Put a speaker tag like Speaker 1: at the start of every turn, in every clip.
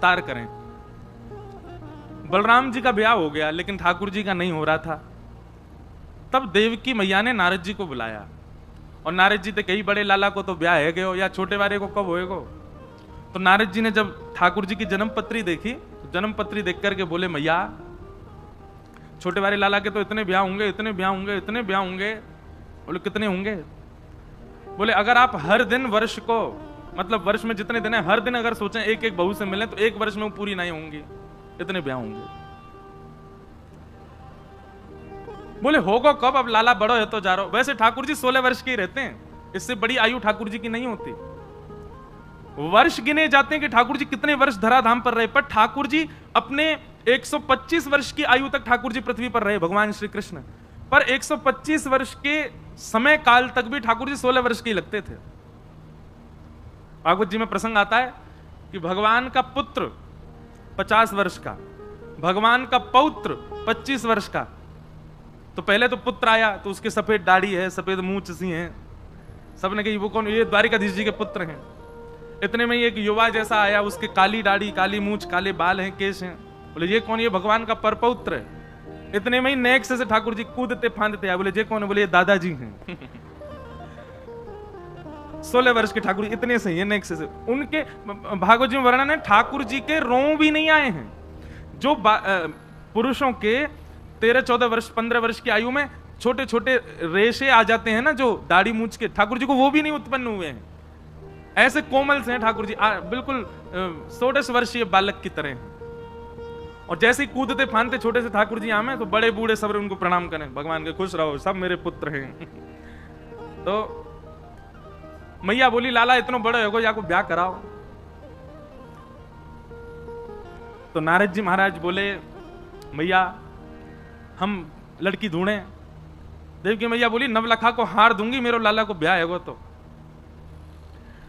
Speaker 1: विस्तार करें। बलराम जी का ब्याह हो गया लेकिन ठाकुर जी का नहीं हो रहा था। तब देवकी मैया ने नारद जी को बुलाया और नारद जी थे कई बड़े लाला को तो ब्याह है गयो या छोटे वाले को कब होएगो। तो नारद जी ने जब ठाकुर जी की जन्म पत्री देखी तो जन्म पत्री देख करके बोले मैया छोटे वाले लाला के तो इतने ब्याह होंगे, इतने ब्याह होंगे, इतने ब्याह होंगे। बोले कितने होंगे? बोले अगर आप हर दिन वर्ष को, मतलब वर्ष में जितने दिन है हर दिन अगर सोचें एक एक बहू से मिले तो एक वर्ष में वो पूरी नहीं होंगी, इतने ब्याह होंगे। बोले होगा कब? अब लाला बड़ो है तो जा रहा हो। वैसे ठाकुर जी 16 वर्ष के ही रहते हैं, इससे बड़ी आयु ठाकुर जी की नहीं होती। वर्ष गिने जाते हैं कि ठाकुर जी कितने वर्ष धराधाम पर रहे, पर ठाकुर जी अपने 125 वर्ष की आयु तक ठाकुर जी पृथ्वी पर रहे, भगवान श्री कृष्ण। पर 125 वर्ष के समय काल तक भी ठाकुर जी 16 वर्ष के ही लगते थे। भागवत जी में प्रसंग आता है कि भगवान का पुत्र 50 वर्ष का, भगवान का पौत्र 25 वर्ष का। तो पहले तो पुत्र आया तो उसके सफेद दाढ़ी है, सफेद मूंछ सी है, सबने कही वो कौन? ये द्वारिकाधीश जी के पुत्र हैं। इतने में एक युवा जैसा आया, उसके काली दाढ़ी, काली मूंछ, काले बाल हैं, केश हैं। बोले ये कौन? ये भगवान का परपौत्र है। इतने में ही नेक्स्ट से ठाकुर जी कूदते फांदते आए। बोले ये कौन है? बोले ये दादाजी हैं। 16 वर्ष के ठाकुर इतने सही है नेक्स्ट से। उनके भागवत जी में वर्णन है ठाकुर जी के रों भी नहीं आए हैं। जो पुरुषों के 13-14 वर्ष 15 वर्ष की आयु में छोटे छोटे रेशे आ जाते हैं ना, जो दाढ़ी मूंछ के, ठाकुर जी को वो भी नहीं उत्पन्न हुए हैं। ऐसे कोमल से हैं ठाकुर जी, बिल्कुल 16 वर्षीय बालक की तरह हैं। और जैसे ही कूदते फांदते छोटे से ठाकुर जी आमे तो बड़े बूढ़े सब उनको प्रणाम करें, भगवान के खुश रहो, सब मेरे पुत्र हैं। तो मैया बोली लाला इतना बड़े हो जाको ब्याह कराओ। तो नारद जी महाराज बोले मैया हम लड़की ढूंढे। देवकी मैया बोली नवलखा को हार दूंगी, मेरे लाला को ब्याह है वो। तो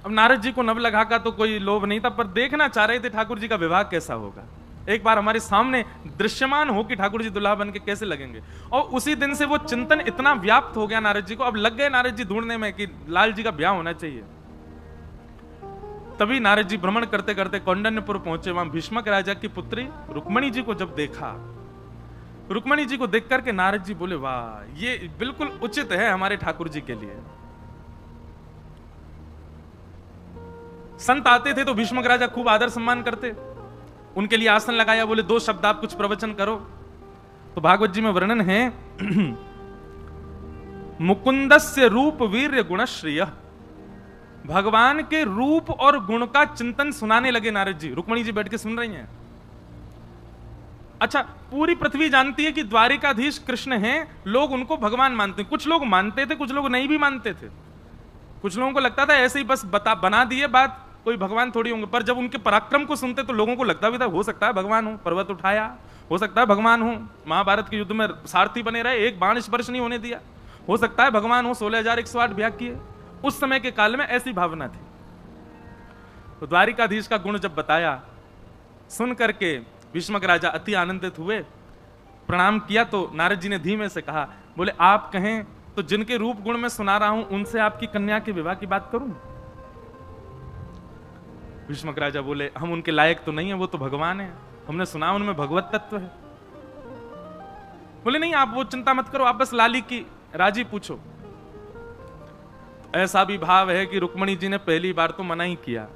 Speaker 1: अब नारद जी को नवलखा का तो कोई लोभ नहीं था, पर देखना चाह रहे थे ठाकुर जी का विवाह कैसा होगा। एक बार हमारे सामने दृश्यमान हो कि ठाकुर जी दुल्हा बन के कैसे लगेंगे। और उसी दिन से वो चिंतन इतना व्याप्त हो गया नारद जी को, अब लग गए नारद जी ढूंढने में कि लाल जी का ब्याह होना चाहिए। तभी नारद जी भ्रमण करते करते कौंडन्यपुर पहुंचे। वहां भीष्मक राजा की पुत्री रुक्मणी जी को जब देखा, रुक्मणी जी को देख करके नारद जी बोले वाह ये बिल्कुल उचित है हमारे ठाकुर जी के लिए। संत आते थे तो भीष्मक राजा खूब आदर सम्मान करते, उनके लिए आसन लगाया, बोले 2 शब्द आप कुछ प्रवचन करो। तो भागवत जी में वर्णन है मुकुंदस्य रूप वीर्य गुणश्रिय, भगवान के रूप और गुण का चिंतन सुनाने लगे नारद जी। रुक्मणी जी बैठ के सुन रही हैं। अच्छा, पूरी पृथ्वी जानती है कि द्वारिकाधीश कृष्ण हैं, लोग उनको भगवान मानते हैं। कुछ लोग मानते थे, कुछ लोग नहीं भी मानते थे। कुछ लोगों को लगता था ऐसे ही बस बना दिए बात, कोई भगवान थोड़ी होंगे। पर जब उनके पराक्रम को सुनते तो लोगों को लगता भी था हो सकता है भगवान हो, पर्वत उठाया, हो सकता है भगवान हो, महाभारत के युद्ध में सारथी बने रहे, एक बाण स्पर्श नहीं होने दिया, हो सकता है भगवान हो, 16,108 ब्याह किए। उस समय के काल में ऐसी भावना थी। तो द्वारिकाधीश का गुण जब बताया, सुन करके भीष्मक राजा अति आनंदित हुए, प्रणाम किया। तो नारद जी ने धीमे से कहा, बोले आप कहें तो जिनके रूप गुण में सुना रहा हूं उनसे आपकी कन्या के विवाह की बात करूं? भीष्मक राजा बोले हम उनके लायक तो नहीं है, वो तो भगवान है, हमने सुना उनमें भगवत तत्व है। बोले नहीं आप वो चिंता मत करो, आप बस लाली की राजी पूछो। ऐसा भी भाव है कि रुक्मणी जी ने पहली बार तो मना ही किया।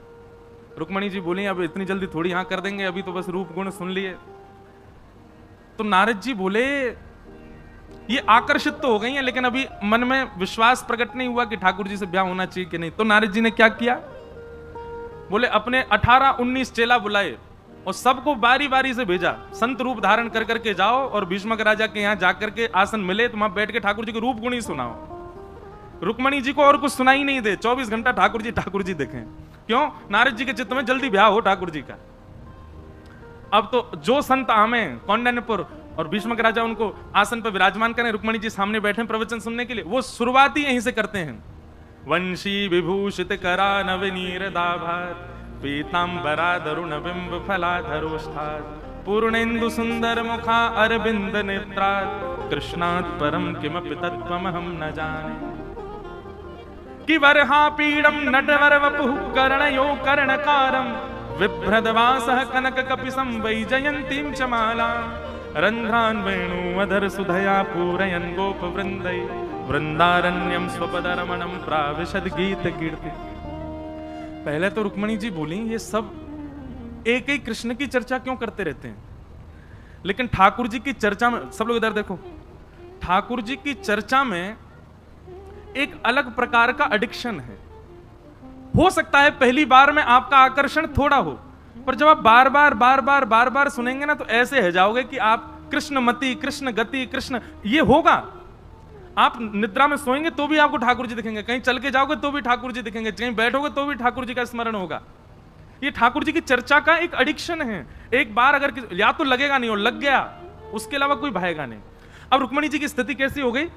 Speaker 1: रुक्मणी जी बोली अब इतनी जल्दी थोड़ी हाँ कर देंगे, अभी तो बस रूप गुण सुन लिए। तो नारद जी बोले ये आकर्षित तो हो गई हैं, लेकिन अभी मन में विश्वास प्रकट नहीं हुआ कि ठाकुर जी से ब्याह होना चाहिए कि नहीं। तो नारद जी ने क्या किया, बोले अपने 18-19 चेला बुलाए और सबको बारी बारी से भेजा, संत रूप धारण कर करके जाओ और भीष्मक राजा के यहाँ जाकर के आसन मिले तो वहां बैठ के ठाकुर जी के रूप गुण ही सुनाओ। रुक्मणी जी को और कुछ सुनाई नहीं दे, 24 घंटा ठाकुर जी देखें। क्यों? नारद जी के चित्त में जल्दी ब्याह हो ठाकुर जी का। अब तो जो संत आमे कौंडन्यपुर और भीष्मक राजा उनको आसन पर विराजमान करें, रुक्मणी जी सामने बैठे प्रवचन सुनने के लिए, वो शुरुआत ही यहीं से करते हैं। वंशी विभूषित करा नवनीर दाभार, पीतांबरा दरुण बिंब फलाधरोष्ठात्, पूर्णेन्दु सुंदर मुखा अरविंद नेत्रात्, कृष्णात् परम किमपि तत्त्वमहं न जाने। कि वरहा पीडम नटवर वपुः कर्णयो कर्णकारम, विभ्रदवासः कनक कपिसं वैजयन्तीं च माला रन्ध्रान् वेणुमधर सुधया पूरयन् गोपवृन्दै वृंदारण्यम स्वपदरमणम प्राविशद गीत कीर्ति। पहले तो रुक्मणी जी बोली ये सब एक ही कृष्ण की चर्चा क्यों करते रहते हैं, लेकिन ठाकुर जी की चर्चा में, सब लोग इधर देखो, ठाकुर जी की चर्चा में एक अलग प्रकार का एडिक्शन है। हो सकता है पहली बार में आपका आकर्षण थोड़ा हो, पर जब आप बार बार सुनेंगे ना तो ऐसे हो जाओगे कि आप कृष्णमति, कृष्ण गति, कृष्ण, ये होगा। आप निद्रा में सोएंगे तो भी आपको ठाकुर जी दिखेंगे, कहीं चल के जाओगे तो भी ठाकुर जी दिखेंगे, कहीं बैठोगे तो भी ठाकुर जी का स्मरण होगा। ये ठाकुर जी की चर्चा का एक एडिक्शन है। एक बार अगर या तो लगेगा नहीं, और लग गया उसके अलावा कोई भाएगा नहीं। अब रुक्मणी जी की स्थिति कैसी हो गई,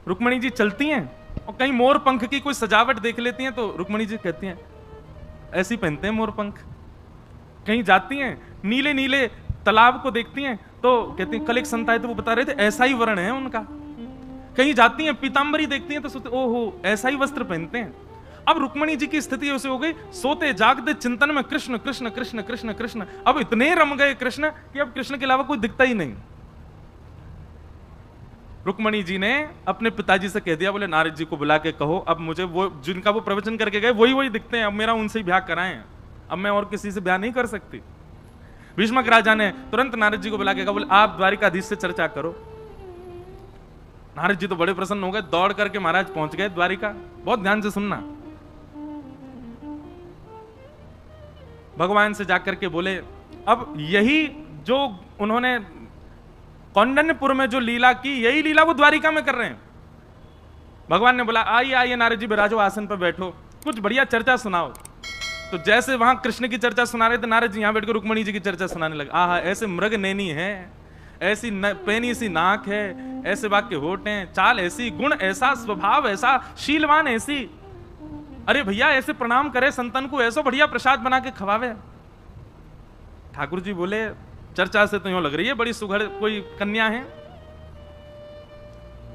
Speaker 1: रुक्मणी जी चलती हैं और कहीं मोर पंख की कोई सजावट देख लेती हैं तो रुक्मणी जी कहती हैं ऐसी पहनते हैं मोर पंख। कहीं जाती हैं नीले नीले तालाब को देखती हैं तो कहती हैं, कल एक संत आए थे वो बता रहे थे ऐसा ही वर्ण है उनका। कहीं जाती हैं पीतांबरी देखती हैं तो सोचते ओहो ऐसा ही वस्त्र पहनते हैं। अब रुक्मणी जी की स्थिति ऐसे हो गई, सोते जागते चिंतन में कृष्ण कृष्ण कृष्ण कृष्ण कृष्ण। अब इतने रम गए कृष्ण कि अब कृष्ण के अलावा कोई दिखता ही नहीं। रुक्मणी जी ने अपने पिताजी से कह दिया, बोले नारद जी को बुला के कहो अब मुझे वो जिनका वो प्रवचन करके गए वही दिखते हैं, अब मेरा उनसे ही ब्याह कराएं, अब मैं और किसी से ब्याह नहीं कर सकती। भीष्मक राजा ने तुरंत नारद जी को बुला के कहा, बोले आप द्वारिकाधीश से चर्चा करो। नारद जी तो बड़े प्रसन्न हो गए, दौड़ करके महाराज पहुंच गए द्वारिका। बहुत ध्यान से सुनना, भगवान से जाकर के बोले अब यही जो उन्होंने कौंडन्यपुर में जो लीला की, यही लीला वो द्वारिका में कर रहे हैं। भगवान ने बोला आइए आइए नारद जी बिराजो, आसन पर बैठो, कुछ बढ़िया चर्चा सुनाओ। तो जैसे वहां कृष्ण की चर्चा सुना रहे थे, नारद जी यहां बैठकर रुक्मणी जी की चर्चा सुनाने लगे। आहा ऐसे मृग नैनी है, ऐसी पैनी सी नाक है, ऐसे वाक्य होठ हैं, चाल ऐसी, गुण ऐसा, स्वभाव ऐसा, शीलवान ऐसी। अरे भैया ऐसे प्रणाम करे संतन को, ऐसा बढ़िया प्रसाद बना के खवावे। ठाकुर जी बोले चर्चा से तो यूं लग रही है बड़ी सुघड़ कोई कन्या है।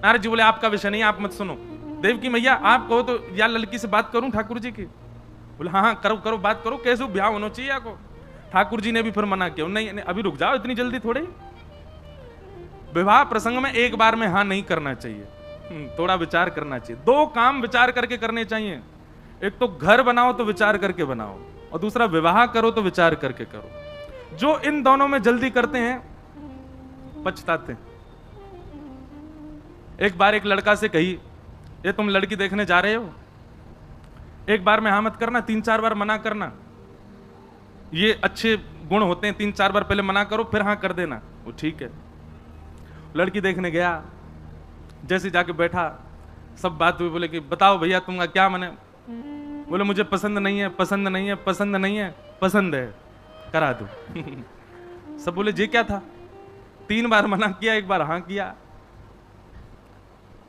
Speaker 1: नारद जी बोले आपका विषय नहीं, आप मत सुनो। देवकी मैया आप कहो तो या लड़की से बात करूं ठाकुर जी की? बोले हाँ करो करो बात करो, कैसे ब्याह होना चाहिए आपको। ठाकुर जी ने भी फिर मना किया, नहीं, नहीं अभी रुक जाओ, इतनी जल्दी थोड़ी। विवाह प्रसंग में एक बार में हाँ नहीं करना चाहिए, थोड़ा विचार करना चाहिए। दो काम विचार करके करने चाहिए, एक तो घर बनाओ तो विचार करके बनाओ, और दूसरा विवाह करो तो विचार करके करो। जो इन दोनों में जल्दी करते हैं पछताते हैं। एक बार एक लड़का से कही ये तुम लड़की देखने जा रहे हो, एक बार में हाँ मत करना, 3-4 बार मना करना, ये अच्छे गुण होते हैं, 3-4 बार पहले मना करो फिर हाँ कर देना। वो ठीक है। लड़की देखने गया, जैसे जाके बैठा सब बात हुई, बोले कि बताओ भैया तुमका क्या मन है? बोले मुझे पसंद नहीं है, पसंद नहीं है, पसंद नहीं है, पसंद है, करा दो। सब बोले जे क्या था, 3 बार मना किया, एक बार हाँ किया।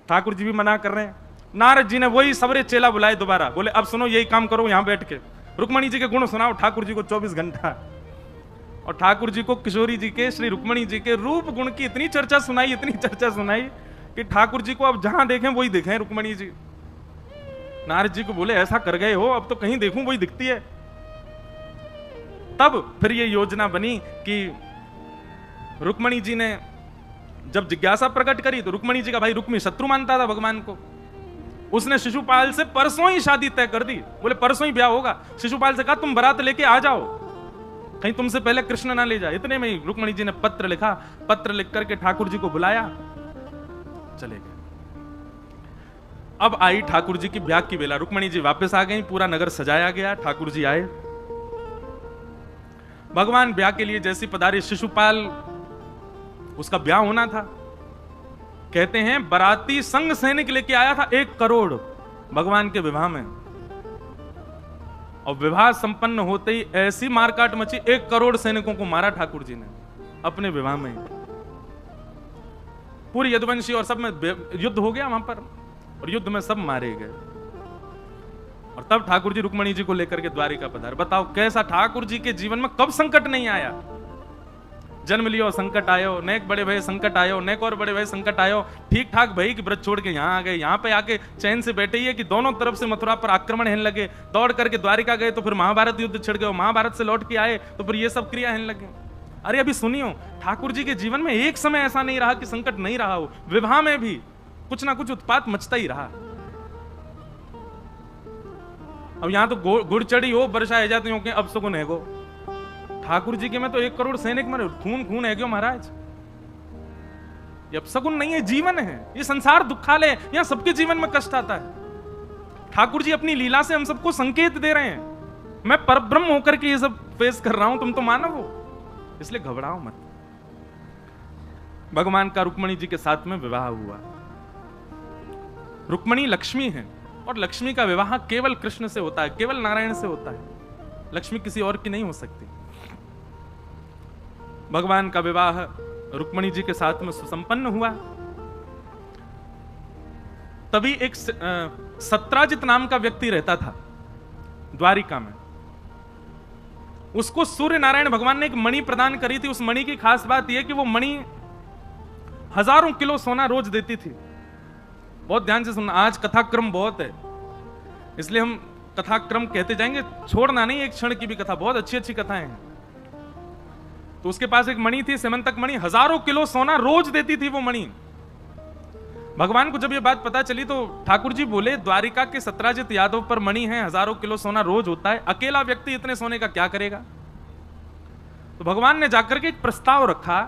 Speaker 1: ठाकुर जी भी मना कर रहे हैं। नारद जी ने वही सबरे चेला बुलाए दोबारा, बोले अब सुनो यही काम करो यहां बैठ के, रुक्मणी जी के गुण सुनाओ ठाकुर जी को 24 घंटा। और ठाकुर जी को किशोरी जी के, श्री रुक्मणी जी के रूप गुण की इतनी चर्चा सुनाई, इतनी चर्चा सुनाई कि ठाकुर जी को अब जहां देखें वही देखें रुक्मणी जी। नारद जी को बोले ऐसा कर गए हो, अब तो कहीं देखूं वही दिखती है। तब फिर ये योजना बनी कि रुक्मणी जी ने जब जिज्ञासा प्रकट करी तो रुक्मणी जी का भाई रुक्मी शत्रु मानता था भगवान को, उसने शिशुपाल से परसों ही शादी तय कर दी। बोले परसों ही ब्याह होगा। शिशुपाल से कहा तुम बारात लेके आ जाओ, कहीं तुमसे पहले कृष्ण ना ले जाए। इतने में ही रुक्मणी जी ने पत्र लिखा, पत्र लिख करके ठाकुर जी को बुलाया, चले गए। अब आई ठाकुर जी की ब्याह की बेला, रुक्मणी जी वापस आ गई, पूरा नगर सजाया गया, ठाकुर जी आए। भगवान ब्याह के लिए जैसी पधारे, शिशुपाल उसका ब्याह होना था। कहते हैं बाराती संग सैनिक लेके आया था 1 करोड़ भगवान के विवाह में, और विवाह संपन्न होते ही ऐसी मारकाट मची, 1 करोड़ सैनिकों को मारा ठाकुर जी ने अपने विवाह में। पूरी यदुवंशी और सब में युद्ध हो गया वहां पर, और युद्ध में सब मारे गए। और तब ठाकुर जी रुक्मणी जी को लेकर के द्वारिका पधारे। बताओ कैसा ठाकुर जी के जीवन में कब संकट नहीं आया। जन्म लियो संकट आयो, नेक बड़े भय संकट आयो, नेक और बड़े भय संकट आयो। ठीक ठाक भई कि ब्रज छोड़ के यहाँ आ गए, यहाँ पे आके चैन से बैठे ही है कि दोनों तरफ से मथुरा पर आक्रमण होने लगे। दौड़ करके द्वारिका गए तो फिर महाभारत युद्ध छिड़ गए, महाभारत से लौट के आए तो फिर ये सब क्रिया होने लगे। अरे अभी सुनियो, ठाकुर जी के जीवन में एक समय ऐसा नहीं रहा कि संकट नहीं रहा हो। विवाह में भी कुछ ना कुछ उत्पात मचता ही रहा। अब यहां तो गुड़ चढ़ी हो, वर्षा है जाती हो कि अब सुगुन है गो। ठाकुर जी के में तो 1 करोड़ सैनिक मरे, खून खून है क्यों महाराज। ये अब सगुन नहीं है, जीवन है। ये संसार दुखालय है, यहां सबके जीवन में कष्ट आता है। ठाकुर जी अपनी लीला से हम सबको संकेत दे रहे हैं, मैं परब्रह्म होकर के ये सब फेस कर रहा हूं, तुम तो मानव हो, इसलिए घबराओ मत। भगवान का रुक्मणी जी के साथ में विवाह हुआ। रुक्मणी लक्ष्मी है और लक्ष्मी का विवाह केवल कृष्ण से होता है, केवल नारायण से होता है। लक्ष्मी किसी और की नहीं हो सकती। भगवान का विवाह रुक्मणी जी के साथ में सुसंपन्न हुआ। तभी एक सत्राजित नाम का व्यक्ति रहता था द्वारिका में। उसको सूर्य नारायण भगवान ने एक मणि प्रदान करी थी। उस मणि की खास बात यह कि वो मणि हजारों किलो सोना रोज देती थी। बहुत ध्यान से सुनना, आज कथाक्रम बहुत है इसलिए हम कथाक्रम कहते जाएंगे, छोड़ना नहीं एक क्षण की भी कथा, बहुत अच्छी अच्छी कथाएं हैं। तो उसके पास एक मणि थी, सेमंतक मणि, हजारों किलो सोना रोज देती थी वो मणि। भगवान को जब ये बात पता चली तो ठाकुर जी बोले, द्वारिका के सत्राजित यादव पर मणि है, हजारों किलो सोना रोज होता है, अकेला व्यक्ति इतने सोने का क्या करेगा। तो भगवान ने जाकर के एक प्रस्ताव रखा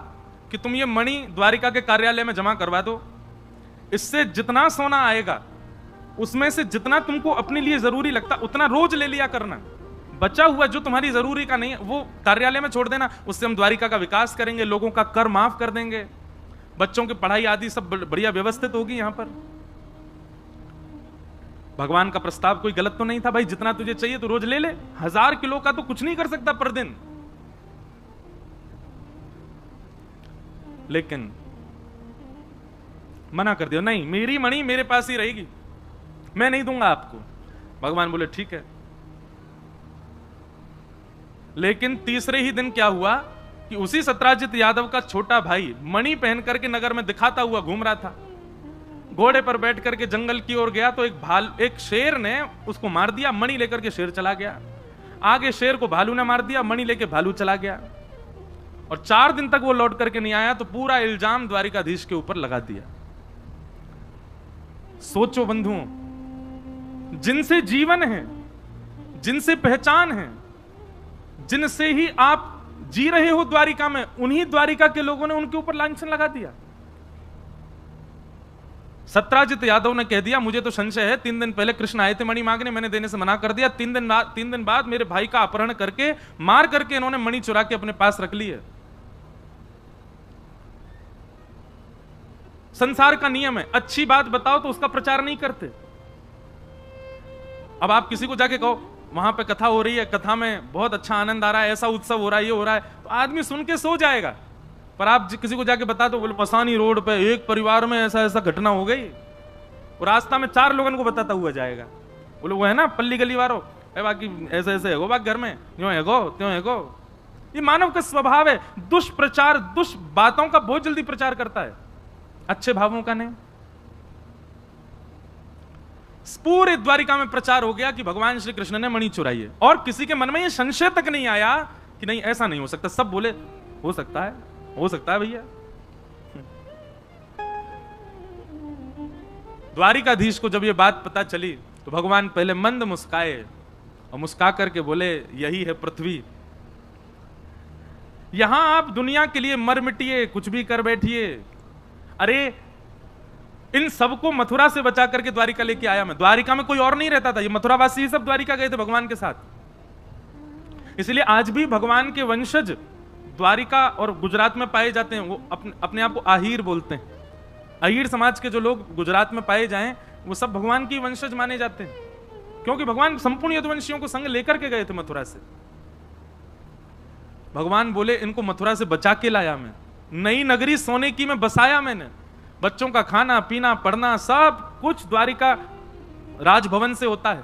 Speaker 1: कि तुम ये मणि द्वारिका के कार्यालय में जमा करवा दो, इससे जितना सोना आएगा उसमें से जितना तुमको अपने लिए जरूरी लगता उतना रोज ले लिया करना, बचा हुआ जो तुम्हारी जरूरी का नहीं है वो कार्यालय में छोड़ देना। उससे हम द्वारिका का विकास करेंगे, लोगों का कर माफ कर देंगे, बच्चों की पढ़ाई आदि सब बढ़िया व्यवस्थित होगी यहां पर। भगवान का प्रस्ताव कोई गलत तो नहीं था, भाई जितना तुझे चाहिए तो रोज ले ले, 1000 किलो का तो कुछ नहीं कर सकता पर दिन। लेकिन मना कर दिया, नहीं मेरी मणि मेरे पास ही रहेगी, मैं नहीं दूंगा आपको। भगवान बोले ठीक है। लेकिन तीसरे ही दिन क्या हुआ कि उसी सत्राजित यादव का छोटा भाई मणि पहन करके नगर में दिखाता हुआ घूम रहा था। घोड़े पर बैठ करके जंगल की ओर गया तो एक शेर ने उसको मार दिया, मणि लेकर के शेर चला गया। आगे शेर को भालू ने मार दिया, मणि लेके भालू चला गया। और 4 दिन तक वो लौट करके नहीं आया तो पूरा इल्जाम द्वारिकाधीश के ऊपर लगा दिया। सोचो बंधुओं, जिनसे जीवन है, जिनसे पहचान है, जिनसे ही आप जी रहे हो द्वारिका में, उन्हीं द्वारिका के लोगों ने उनके ऊपर लांछन लगा दिया। सत्राजित यादव ने कह दिया मुझे तो संशय है, 3 दिन पहले कृष्ण आए थे मणि मांगने, मैंने देने से मना कर दिया। 3 दिन बाद मेरे भाई का अपहरण करके मार करके इन्होंने मणि चुरा के अपने पास रख ली है। संसार का नियम है, अच्छी बात बताओ तो उसका प्रचार नहीं करते। अब आप किसी को जाके कहो वहां पे कथा हो रही है, कथा में बहुत अच्छा आनंद आ रहा है, ऐसा उत्सव हो रहा है, ये हो रहा है, तो आदमी सुन के सो जाएगा। पर आप किसी को जाके बता दो, बोले पसानी रोड पे एक परिवार में ऐसा ऐसा घटना हो गई, और रास्ता में 4 लोगों को बताता हुआ जाएगा, बोले वो है ना पल्ली गली वालों, बाकी ऐसे ऐसे है बाकी घर में यूं है गो त्यों है गो। ये मानव का स्वभाव है, दुष्प्रचार, दुष्ट बातों का बहुत जल्दी प्रचार करता है, अच्छे भावों का नहीं। पूरे द्वारिका में प्रचार हो गया कि भगवान श्री कृष्ण ने मणि चुराई है, और किसी के मन में ये संशय तक नहीं आया कि नहीं ऐसा नहीं हो सकता। सब बोले हो सकता है भैया। द्वारिकाधीश को जब ये बात पता चली तो भगवान पहले मंद मुस्काए और मुस्का करके बोले यही है पृथ्वी, यहां आप दुनिया के लिए मर मिटिए, कुछ भी कर बैठिए। अरे इन सबको मथुरा से बचा करके द्वारिका लेके आया मैं। द्वारिका में कोई और नहीं रहता था, ये मथुरावासी ही सब द्वारिका गए थे भगवान के साथ। इसलिए आज भी भगवान के वंशज द्वारिका और गुजरात में पाए जाते हैं। वो अपने आप को आहिर बोलते हैं। अहीर समाज के जो लोग गुजरात में पाए जाएं वो सब भगवान की वंशज माने जाते हैं, क्योंकि भगवान संपूर्ण यदुवंशियों को संग लेकर के गए थे मथुरा से। भगवान बोले इनको मथुरा से बचा के लाया मैं, नई नगरी सोने की में बसाया मैंने, बच्चों का खाना पीना पढ़ना सब कुछ द्वारिका राजभवन से होता है।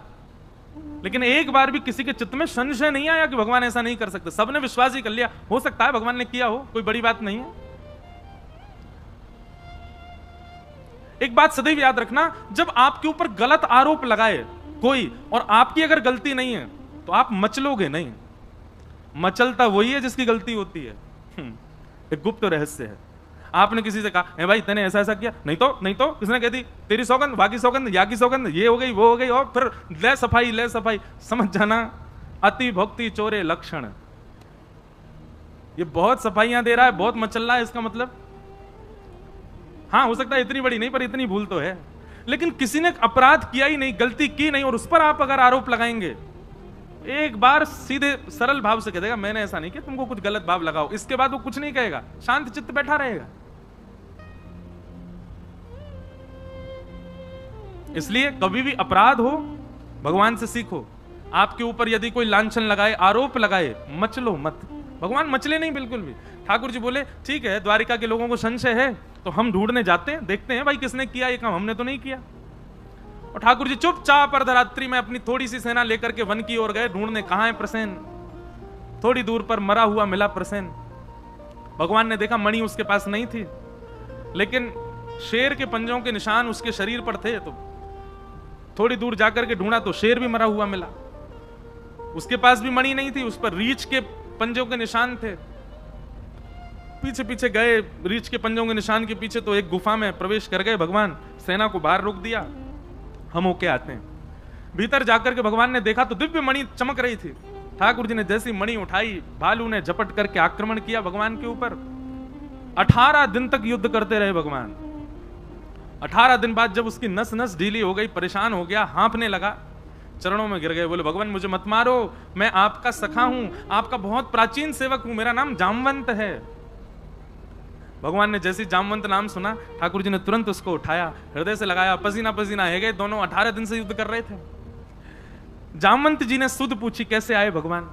Speaker 1: लेकिन एक बार भी किसी के चित्त में संशय नहीं आया कि भगवान ऐसा नहीं कर सकते। सबने विश्वास ही कर लिया, हो सकता है भगवान ने किया हो, कोई बड़ी बात नहीं है। एक बात सदैव याद रखना, जब आपके ऊपर गलत आरोप लगाए कोई और आपकी अगर गलती नहीं है तो आप मचलोगे नहीं। मचलता वही है जिसकी गलती होती है। एक गुप्त रहस्य है। आपने किसी से कहा, ए भाई तूने ऐसा ऐसा किया, नहीं तो किसने कह दी, तेरी सौगंध, वाकी सौगंध, या की सौगंध, ये हो गई वो हो गई, और फिर ले सफाई। समझ जाना, अति भक्ति चोरे लक्षण। ये बहुत सफाइयां दे रहा है, बहुत मचल रहा है, इसका मतलब हाँ हो सकता है इतनी बड़ी नहीं, पर इतनी भूल तो है। लेकिन किसी ने अपराध किया ही नहीं, गलती की नहीं, और उस पर आप अगर आरोप लगाएंगे, एक बार सीधे सरल भाव से कह देगा मैंने ऐसा नहीं किया, तुमको कुछ गलत भाव लगाओ, इसके बाद वो कुछ नहीं कहेगा, शांत चित्त बैठा रहेगा। इसलिए कभी भी अपराध हो, भगवान से सीखो। आपके ऊपर यदि कोई लांछन लगाए, आरोप लगाए, मचलो मत। भगवान मचले नहीं बिल्कुल भी। ठाकुर जी बोले ठीक है, द्वारिका के लोगों को संशय है तो हम ढूंढने जाते हैं, देखते हैं भाई किसने किया ये काम, हमने तो नहीं किया। और ठाकुर जी चुपचाप अर्धरात्रि में अपनी थोड़ी सी सेना लेकर के वन की ओर गए ढूंढने, कहां है प्रसेन। थोड़ी दूर पर मरा हुआ मिला प्रसेन। भगवान ने देखा मणि उसके पास नहीं थी, लेकिन शेर के पंजों के निशान उसके शरीर पर थे, तो थोड़ी दूर जाकर के ढूंढा तो शेर भी मरा हुआ मिला। उसके पास भी मणि नहीं थी, उस पर रीछ के पंजों के निशान थे। पीछे पीछे गए, रीछ के पंजों के निशान के पीछे, तो एक गुफा में प्रवेश कर गए भगवान। सेना को बाहर रोक दिया, हम होके आते हैं। भीतर जाकर के भगवान ने देखा तो दिव्य मणि चमक रही थी। ठाकुर जी ने जैसी मणि उठाई, भालू ने झपट करके आक्रमण किया भगवान के ऊपर। 18 दिन तक युद्ध करते रहे भगवान। 18 दिन बाद जब उसकी नस नस ढीली हो गई, परेशान हो गया, हाँफने लगा, चरणों में गिर गए, बोले भगवान मुझे मत मारो, मैं आपका सखा हूं, आपका बहुत प्राचीन सेवक हूं, मेरा नाम जामवंत है। भगवान ने जैसे जामवंत नाम सुना, ठाकुर जी ने तुरंत उसको उठाया, हृदय से लगाया, पसीना पसीना है गए दोनों। 18 दिन से युद्ध कर रहे थे। जामवंत जी ने सुध पूछी कैसे आए भगवान।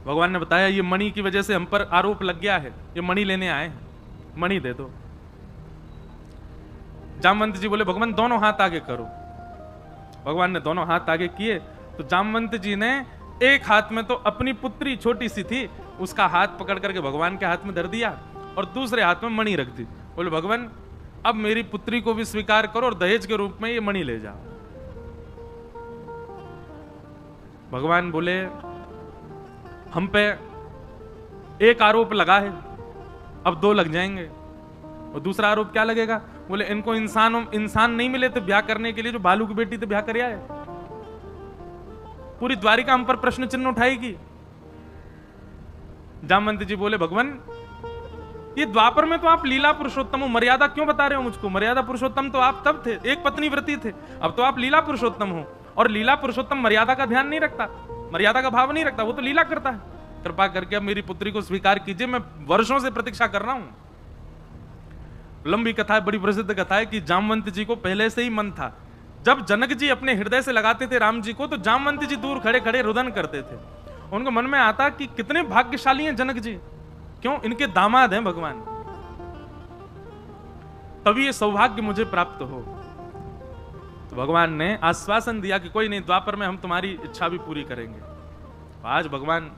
Speaker 1: भगवान ने बताया ये मणि की वजह से हम पर आरोप लग गया है, ये मणि लेने आए हैं, मणि दे दो। जामवंत जी बोले भगवान दोनों हाथ आगे करो। भगवान ने दोनों हाथ आगे किए तो जामवंत जी ने एक हाथ में तो अपनी पुत्री छोटी सी थी, उसका हाथ पकड़ करके भगवान के हाथ में धर दिया और दूसरे हाथ में मणि रख दी। बोले भगवान अब मेरी पुत्री को भी स्वीकार करो और दहेज के रूप में ये मणि ले जाओ। भगवान बोले हम पे एक आरोप लगा है, अब 2 लग जाएंगे। और दूसरा आरोप क्या लगेगा? बोले इनको इंसान नहीं मिले थे ब्याह करने के लिए, जो भालू की बेटी थे ब्याह कर आए। पूरी द्वारिका हम पर प्रश्न चिन्ह उठाएगी। जामवंत जी बोले भगवान ये द्वापर में तो आप लीला पुरुषोत्तम हो, मर्यादा क्यों बता रहे हो मुझको? मर्यादा पुरुषोत्तम तो आप तब थे, एक पत्नी व्रती थे, अब तो आप लीला पुरुषोत्तम हो। और लीला पुरुषोत्तम मर्यादा का ध्यान नहीं रखता, मर्यादा का भाव नहीं रखता, वो तो लीला करता है। कृपा करके अब मेरी पुत्री को स्वीकार कीजिए, मैं वर्षों से प्रतीक्षा कर रहा हूं। लंबी कथा है, बड़ी प्रसिद्ध कथा है कि जामवंत जी को पहले से ही मन था। जब जनक जी अपने हृदय से लगाते थे राम जी को, तो जामवंत जी दूर खड़े खड़े रुदन करते थे। उनको मन में आता कि कितने भाग्यशाली हैं जनक जी, क्यों इनके दामाद हैं भगवान, तभी ये सौभाग्य मुझे प्राप्त हो। तो भगवान ने आश्वासन दिया कि कोई नहीं, द्वापर में हम तुम्हारी इच्छा भी पूरी करेंगे। तो आज भगवान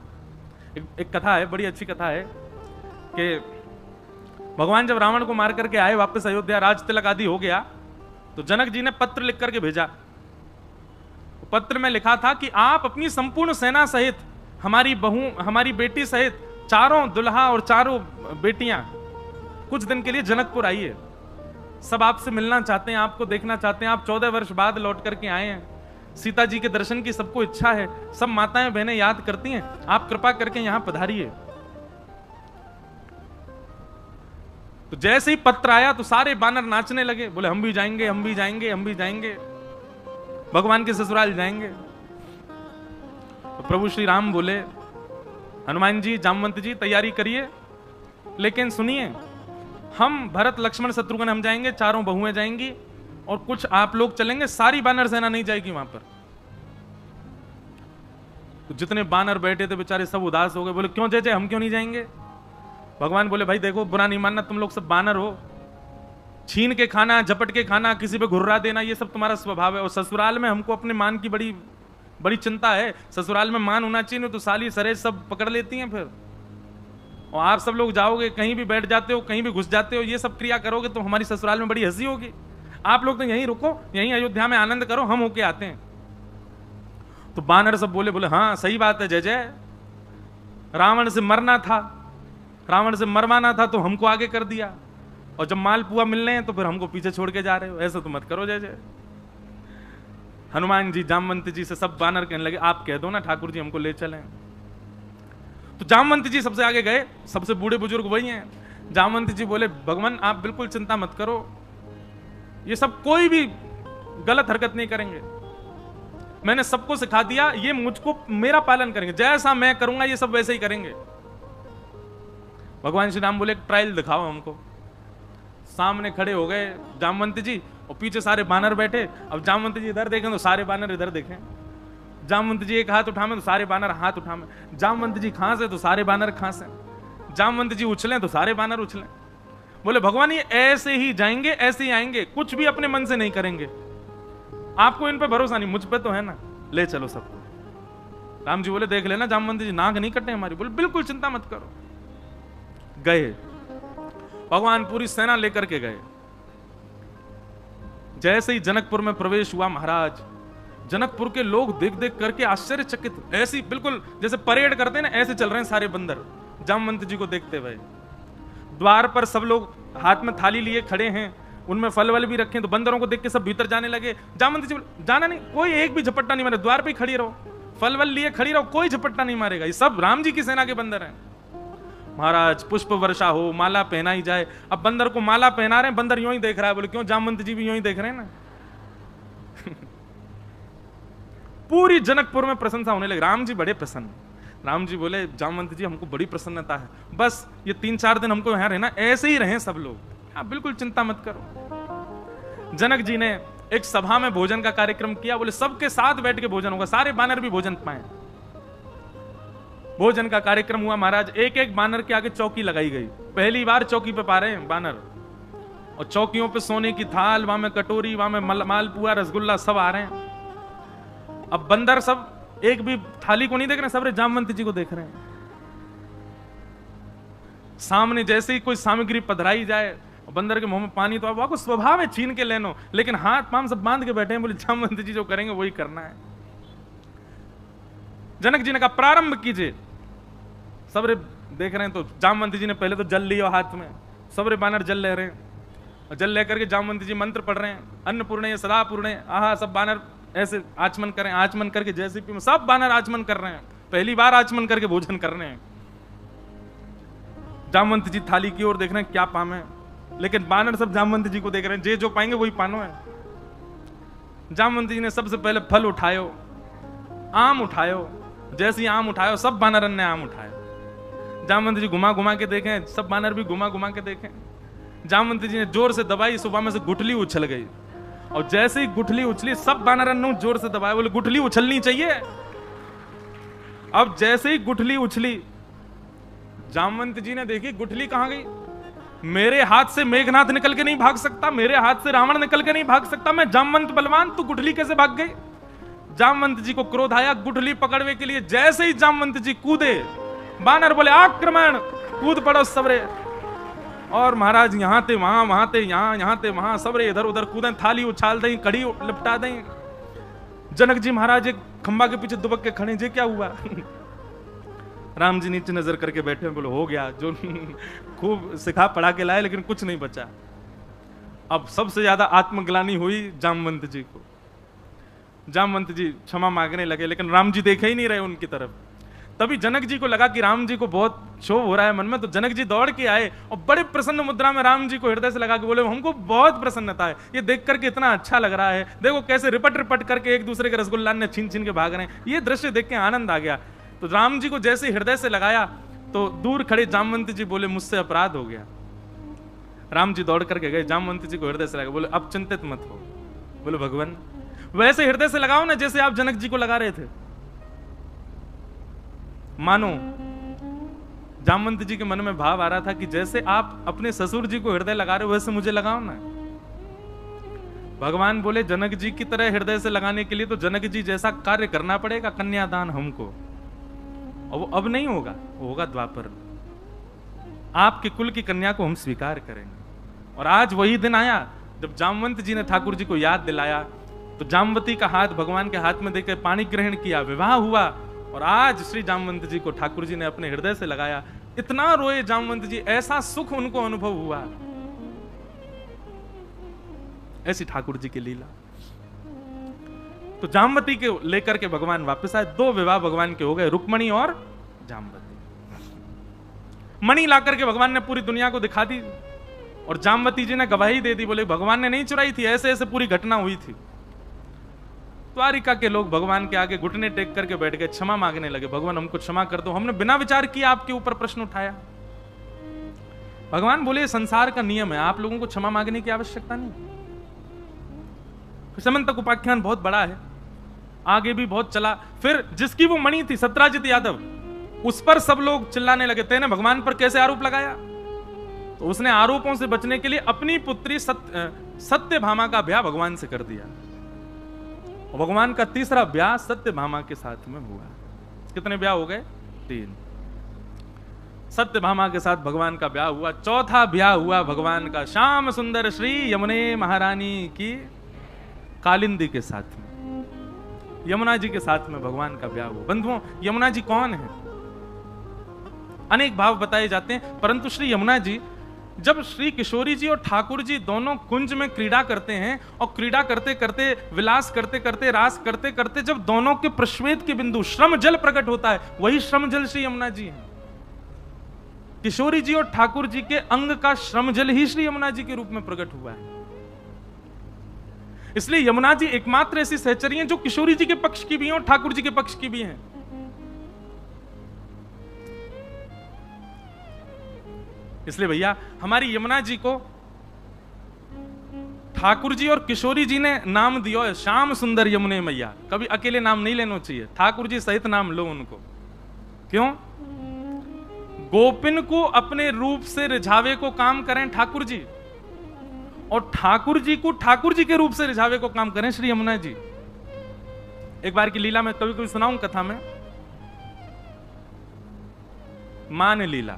Speaker 1: एक कथा है, बड़ी अच्छी कथा है कि भगवान जब रावण को मार करके आए वापस अयोध्या, राज तिलक आदि हो गया, तो जनक जी ने पत्र लिख करके भेजा। पत्र में लिखा था कि आप अपनी संपूर्ण सेना सहित, हमारी बहू, हमारी बेटी सहित, चारों दुल्हा और चारों बेटियां कुछ दिन के लिए जनकपुर आइए। सब आपसे मिलना चाहते हैं, आपको देखना चाहते हैं। आप 14 वर्ष बाद लौट करके आए हैं, सीता जी के दर्शन की सबको इच्छा है, सब माताएं बहनें याद करती हैं, आप कृपा करके यहां पधारिए। तो जैसे ही पत्र आया तो सारे बानर नाचने लगे, बोले हम भी जाएंगे, हम भी जाएंगे, हम भी जाएंगे, भगवान के ससुराल जाएंगे। तो प्रभु श्री राम बोले हनुमान जी, जामवंत जी तैयारी करिए, लेकिन सुनिए हम भरत लक्ष्मण शत्रुघ्न हम जाएंगे, चारों बहुएं जाएंगी और कुछ आप लोग चलेंगे, सारी बानर सेना नहीं जाएगी वहां पर। तो जितने बानर बैठे थे बेचारे सब उदास हो गए, बोले क्यों जय जय, हम क्यों नहीं जाएंगे? भगवान बोले भाई देखो, बुरा नहीं मानना, तुम लोग सब बानर हो, छीन के खाना, झपट के खाना, किसी पे घुर्रा देना, ये सब तुम्हारा स्वभाव है। और ससुराल में हमको अपने मान की बड़ी बड़ी चिंता है, ससुराल में मान होना चाहिए, नहीं तो साली सरेज सब पकड़ लेती हैं फिर। और आप सब लोग जाओगे कहीं भी बैठ जाते हो, कहीं भी घुस जाते हो, ये सब क्रिया करोगे तो हमारी ससुराल में बड़ी हंसी होगी। आप लोग तो यहीं रुको, यहीं अयोध्या में आनंद करो, हम होके आते हैं। तो बानर सब बोले हाँ सही बात है जय जय, रावण से मरना था, रावण से मरवाना था तो हमको आगे कर दिया, और जब मालपुआ मिलने हैं तो फिर हमको पीछे छोड़ के जा रहे हो, ऐसा तो मत करो जय जय। हनुमान जी जामवंत जी से सब बानर कहने लगे आप कह दो ना ठाकुर जी हमको ले चलें। तो जामवंत जी सबसे आगे गए, सबसे बूढ़े बुजुर्ग वही हैं। जामवंत जी बोले भगवान आप बिल्कुल चिंता मत करो, ये सब कोई भी गलत हरकत नहीं करेंगे, मैंने सबको सिखा दिया, ये मुझको मेरा पालन करेंगे, जैसा मैं करूंगा ये सब वैसे ही करेंगे। भगवान श्री राम बोले ट्रायल दिखाओ हमको। सामने खड़े हो गए जामवंत जी और पीछे सारे बानर बैठे। अब जामवंत जी इधर देखें तो सारे बानर इधर देखें, जामवंत जी एक हाथ उठावे तो सारे बानर हाथ उठावे, जामवंत जी खांसे तो सारे बानर खांसे, जामवंत जी उछलें तो सारे बानर उछलें। बोले भगवान ये ऐसे ही जाएंगे ऐसे ही आएंगे, कुछ भी अपने मन से नहीं करेंगे, आपको इन पे भरोसा नहीं, मुझ पे तो है ना, ले चलो सबको। राम जी बोले देख लेना जामवंत जी नाक नहीं कटे हमारी। बोले बिल्कुल चिंता मत करो। गए भगवान पूरी सेना लेकर के गए। जैसे ही जनकपुर में प्रवेश हुआ महाराज, जनकपुर के लोग देख देख करके आश्चर्यचकित, ऐसी बिल्कुल जैसे परेड करते हैं ना ऐसे चल रहे हैं सारे बंदर जामवंत जी को देखते हुए। द्वार पर सब लोग हाथ में थाली लिए खड़े हैं, उनमें फल वल भी रखे, तो बंदरों को देख के सब भीतर जाने लगे। जामवंत जी जाना नहीं, कोई एक भी झपट्टा नहीं मारे, द्वार पे ही खड़ी रहो, फल वल लिए खड़ी रहो, कोई झपट्टा नहीं मारेगा, ये सब राम जी की सेना के बंदर हैं। महाराज पुष्प वर्षा हो, माला पहनाई जाए। अब बंदर को माला पहना रहे हैं, बंदर यूं ही देख रहा है। बोले क्यों, जामवंत जी भी यूं ही देख रहे हैं ना। पूरी जनकपुर में प्रशंसा होने लगी, राम जी बड़े प्रसन्न। राम जी बोले जामवंत जी हमको बड़ी प्रसन्नता है, बस ये 3-4 दिन हमको यहां रहना, ऐसे ही रहें सब लोग, आप बिल्कुल चिंता मत करो। जनक जी ने एक सभा में भोजन का कार्यक्रम किया। बोले सबके साथ बैठ के भोजन होगा, सारे बानर भी भोजन पाए। भोजन का कार्यक्रम हुआ महाराज। एक एक बानर के आगे चौकी लगाई गई, पहली बार चौकी पे पा रहे हैं बानर, और चौकियों पे सोने की थाल, वहां में कटोरी, वहां में मालपुआ रसगुल्ला सब आ रहे हैं। अब बंदर सब एक भी थाली को नहीं देख रहे, सब जामवंत जी को देख रहे हैं। सामने जैसे ही कोई सामग्री पधराई जाए, बंदर के मुंह में पानी तो आपको स्वभाव है छीन के लेनो, लेकिन हाथ पांव सब बांध के बैठे हैं। बोले जामवंत जी जो करेंगे वही करना है। जनक जी ने कहा प्रारंभ कीजिए। सबरे देख रहे हैं तो जामवंत जी ने पहले तो जल लिया हाथ में, सबरे बानर जल ले रहे हैं, और जल लेकर के जामवंत जी मंत्र पढ़ रहे हैं, अन्नपूर्णे सदा पूर्णे आहा। सब बानर ऐसे आचमन करें, आचमन करके जैसे भी सब बानर आचमन कर रहे हैं, पहली बार आचमन करके भोजन कर रहे हैं। जामवंत जी थाली की ओर देख रहे हैं क्या पामे, लेकिन बानर सब जामवंत जी को देख रहे हैं, जे जो पाएंगे वही पानो है। जामवंत जी ने सबसे पहले फल उठायो, आम उठायो, जैसे ही आम उठायो सब बानरन ने आम उठाया। जामवंत जी घुमा घुमा के देखें, सब बानर भी घुमा घुमा के देखें। जामवंत जी ने जोर से दबाई, सुबह में से गुठली उछल गई, और जैसे ही गुठली उछली सब बानरन ने जोर से दबाया। बोले गुठली उछलनी चाहिए। अब जैसे ही गुठली उछली, जामवंत जी ने देखी गुठली कहां गई। मेरे हाथ से मेघनाथ निकल के नहीं भाग सकता, मेरे हाथ से रावण निकल के नहीं भाग सकता, मैं जामवंत बलवान, तू गुठली कैसे भाग गई। जामवंत जी को क्रोध आया, गुठली पकड़ने के लिए जैसे ही जामवंत जी कूदे, बानर बोले आक्रमण, कूद पड़ो सबरे। और महाराज यहां थे वहां, वहां थे यहां, यहां थे वहां, सबरे इधर उधर कूदें, थाली उछाल दें, कड़ी लिपटा दें। जनक जी महाराज एक खंबा के पीछे दुबक के खड़े, जे क्या हुआ। राम जी नीचे नजर करके बैठे, बोले हो गया जो खूब सिखा पढ़ा के लाए, लेकिन कुछ नहीं बचा। अब सबसे ज्यादा आत्मग्लानि हुई जामवंत जी को। जामवंत जी क्षमा मांगने लगे, लेकिन राम जी देखे ही नहीं रहे उनकी तरफ। तभी जनक जी को लगा कि राम जी को बहुत क्षोभ हो रहा है मन में, तो जनक जी दौड़ के आए और बड़े प्रसन्न मुद्रा में राम जी को हृदय से लगा के बोले हमको बहुत प्रसन्नता है, ये देख करके इतना अच्छा लग रहा है, देखो कैसे रिपट रिपट करके एक दूसरे के रसगुल्ला ने छीन छीन के भाग रहे हैं, ये दृश्य देख के आनंद आ गया। तो राम जी को जैसे हृदय से लगाया तो दूर खड़े जामवंत जी बोले मुझसे अपराध हो गया। राम जी दौड़ करके गए, जामवंत जी को हृदय से लगा, बोले अब चिंतित मत हो। बोले भगवान वैसे हृदय से लगाओ ना जैसे आप जनक जी को लगा रहे थे। मानो जामवंत जी के मन में भाव आ रहा था कि जैसे आप अपने ससुर जी को हृदय लगा रहे हो वैसे मुझे लगाओ ना। भगवान बोले जनक जी की तरह हृदय से लगाने के लिए तो जनक जी जैसा कार्य करना पड़ेगा, कन्यादान हमको। और वो अब नहीं होगा, वो होगा द्वापर। आपके कुल की कन्या को हम स्वीकार करेंगे। और आज वही दिन आया जब जामवंत जी ने ठाकुर जी को याद दिलाया, तो जामवती का हाथ भगवान के हाथ में देकर पानी ग्रहण किया, विवाह हुआ। और आज श्री जामवंत जी को ठाकुर जी ने अपने हृदय से लगाया। इतना रोए जामवंत जी, ऐसा सुख उनको अनुभव हुआ। ऐसी ठाकुर जी की लीला। तो जामवती के लेकर के भगवान वापस आए। 2 विवाह भगवान के हो गए, रुक्मणी और जामवती। मणि लाकर के भगवान ने पूरी दुनिया को दिखा दी। और जामवती जी ने गवाही दे दी, बोले भगवान ने नहीं चुराई थी, ऐसे ऐसे पूरी घटना हुई थी। द्वारिका के लोग भगवान के आगे घुटने टेक करके बैठ गए, क्षमा मांगने लगे, भगवान हमको क्षमा कर दो, हमने बिना विचार किए आपके ऊपर प्रश्न उठाया। भगवान बोले संसार का नियम है, आप लोगों को क्षमा मांगने की आवश्यकता नहीं। समन तक उपाख्यान बहुत बड़ा है, आगे भी बहुत चला। फिर जिसकी वो मणि थी सत्राजित यादव, उस पर सब लोग चिल्लाने लगे, तेने भगवान पर कैसे आरोप लगाया। तो उसने आरोपों से बचने के लिए अपनी पुत्री सत्यभामा का ब्याह भगवान से कर दिया। और भगवान का तीसरा ब्याह सत्यभामा के साथ में हुआ। कितने ब्याह हो गए? 3। सत्यभामा के साथ भगवान का ब्याह हुआ। चौथा ब्याह हुआ भगवान का श्याम सुंदर श्री यमुने महारानी की कालिंदी के साथ में, यमुना जी के साथ में भगवान का ब्याह हुआ। बंधुओं, यमुना जी कौन है? अनेक भाव बताए जाते हैं, परंतु श्री यमुना जी, जब श्री किशोरी जी और ठाकुर जी दोनों कुंज में क्रीड़ा करते हैं, और क्रीड़ा करते करते, विलास करते करते, रास करते करते, जब दोनों के प्रश्वेत के बिंदु श्रम जल प्रकट होता है, वही श्रम जल श्री यमुना जी है। किशोरी जी और ठाकुर जी के अंग का श्रम जल ही श्री यमुना जी के रूप में प्रकट हुआ है। इसलिए यमुना जी एकमात्र ऐसी सहचरी हैं जो किशोरी जी के पक्ष की भी हैं और ठाकुर जी के पक्ष की भी हैं। इसलिए भैया हमारी यमुना जी को ठाकुर जी और किशोरी जी ने नाम दिया है श्याम सुंदर यमुने मैया। कभी अकेले नाम नहीं लेना चाहिए, ठाकुर जी सहित नाम लो उनको। क्यों? गोपिन को अपने रूप से रिझावे को काम करें ठाकुर जी, और ठाकुर जी को ठाकुर जी के रूप से रिझावे को काम करें श्री यमुना जी। एक बार की लीला में कभी कभी सुनाऊं कथा में। मान लीला,